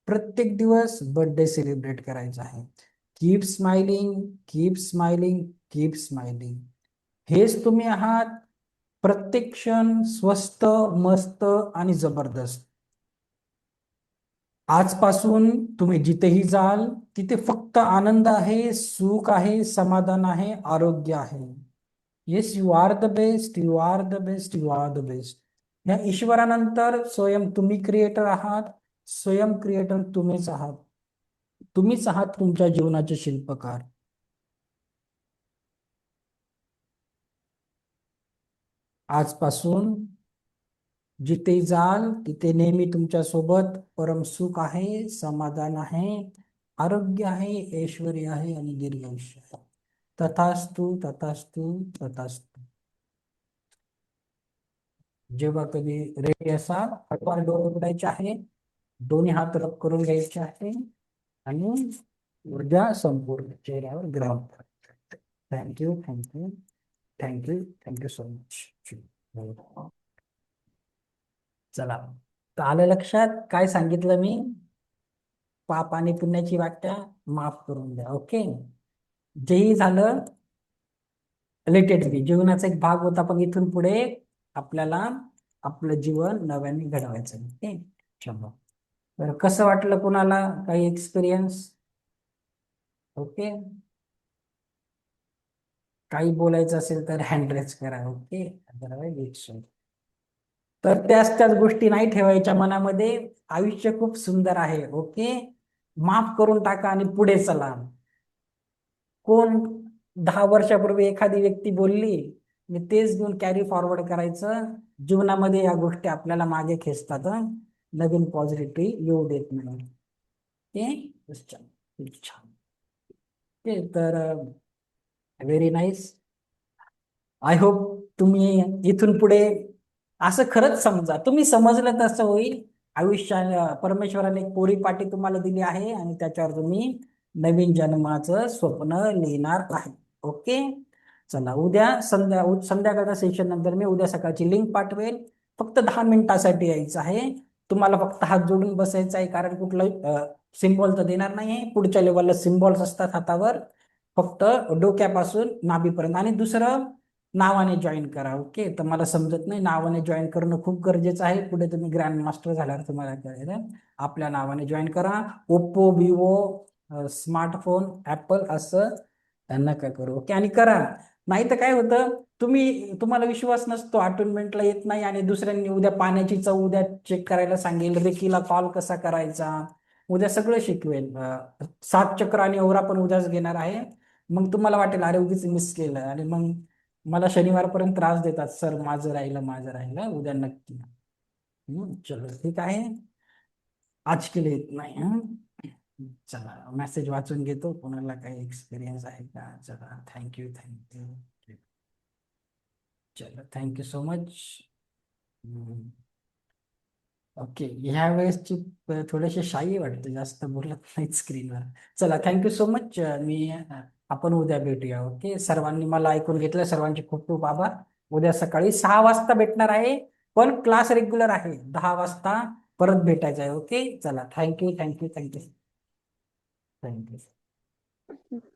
प्रत्येक दिवस बर्थडे सेलिब्रेट करायचा आहे. Keep smiling, keep smiling, keep smiling. हेच तुम्ही आहात. प्रत्येक क्षण स्वस्त, मस्त आणि जबरदस्त. आजपासून तुम्ही जिथेही जाल तिथे फक्त आनंद आहे, सुख आहे, समाधान आहे, आरोग्य आहे. Yes, you are the best, you are the best, you are the best. या ईश्वरानंतर स्वयं तुम्ही क्रिएटर आहात. स्वयं क्रिएटर तुम्हीच आहात. तुम्हीच आहात तुमच्या जीवनाचे शिल्पकार. आजपासून जिथे जाल तिथे नेहमी तुमच्या सोबत परम सुख आहे, समाधान आहे, आरोग्य आहे, ऐश्वर्य आहे आणि दीर्घ आयुष्य आहे. तथास्तु, तथास्तु, तथास्तु. जेव्हा कधी रेडी असाल, हातवार डोळे उघडायचे आहे, दोन्ही हात रब करून घ्यायचे आहे, आणि ऊर्जा संपूर्ण चेहऱ्यावर ग्रहण करायची. Thank you, thank you, thank you, thank you so much. चला, तर आलं लक्षात काय सांगितलं मी? पाप आणि पुण्याची वाट्या माफ करून द्या. ओके, जेही झालं रिलेटेड बी जीवनाचा एक भाग होता, पण इथून पुढे आपल्याला आपलं जीवन नव्याने घडवायचं. ओके, चलो. तर कसं वाटलं कुणाला? काही एक्सपिरियन्स? ओके, काही बोलायचं असेल तर हँड रेज करा. Okay, otherwise it's. तर त्याच गोष्टी नाही ठेवायच्या मनामध्ये. आयुष्य खूप सुंदर आहे. ओके, माफ करून टाका आणि पुढे चला. कोण 10 वर्षापूर्वी एखादी व्यक्ती बोलली, मी तेच घेऊन कॅरी फॉरवर्ड करायचं. जीवनामध्ये या गोष्टी आपल्याला मागे खेचतात, नवीन पॉझिटिव्हिटी येऊ देत नाही. ओके, छान, खूप छान. ओके, तर व्हेरी नाईस. आय होप तुम्ही इथून पुढे असं खरंच समजा, तुम्ही समजलं तसं होईल. आयुष्या परमेश्वराने एक कोरी पाटी तुम्हाला दिली आहे, आणि त्याच्यावर तुम्ही नवीन जन्माचं स्वप्न लिहिणार आहे. ओके, चला. उद्या संध्याकाळच्या सेशन नंतर मी उद्या सकाळची लिंक पाठवेल. फक्त 10 मिनिटासाठी यायचं आहे. तुम्हाला फक्त हात जोडून बसायचं आहे, कारण कुठलं सिम्बॉल तर देणार नाही. पुढच्या लेवलला सिम्बॉल्स असतात हातावर. फक्त डोक्यापासून नाभीपर्यंत. आणि दुसरं, नावाने जॉईन करा. ओके, तर मला समजत नाही, नावाने जॉईन करणं खूप गरजेचं आहे. पुढे तुम्ही ग्रँड मास्टर झाल्यावर तुम्हाला कळेल. आपल्या नावाने जॉईन करा. ओप्पो, विवो, स्मार्टफोन, ऍपल असं त्यांना काय करू. ओके, आणि करा. नाही तर काय होतं, तुम्हाला विश्वास नसतो, अटोनमेंटला येत नाही, आणि दुसऱ्यांनी उद्या पाण्याची चव उद्या चेक करायला सांगेल, रेकीला कॉल कसा करायचा उद्या सगळं शिकवेल. 7 चक्र आणि ओरा पण उद्याच घेणार आहे. मग तुम्हाला वाटेल अरे उगीच मिस केलं, आणि मग मला शनिवारपर्यंत त्रास देतात, सर माझं राहिलं उद्या नक्की. चलो ठीक आहे, आज केले येत नाही. चला मेसेज वाचून घेतो, कोणाला काही एक्सपिरियन्स आहे का. चला थँक्यू थँक्यू. चलो थँक्यू सो मच. ओके, ह्या वेळेसची थोडेसे शाई वाटते, जास्त बोलत नाहीत स्क्रीनवर. चला थँक्यू सो मच. आपण उद्या भेटूया. ओके, सर्वांनी मला ऐकून घेतलं, सर्वांचे खूप खूप आभार. उद्या सकाळी 6 वाजता भेटणार आहे, पण क्लास रेग्युलर आहे. 10 वाजता परत भेटायचं आहे. ओके, चला थँक्यू थँक्यू थँक्यू थँक्यू.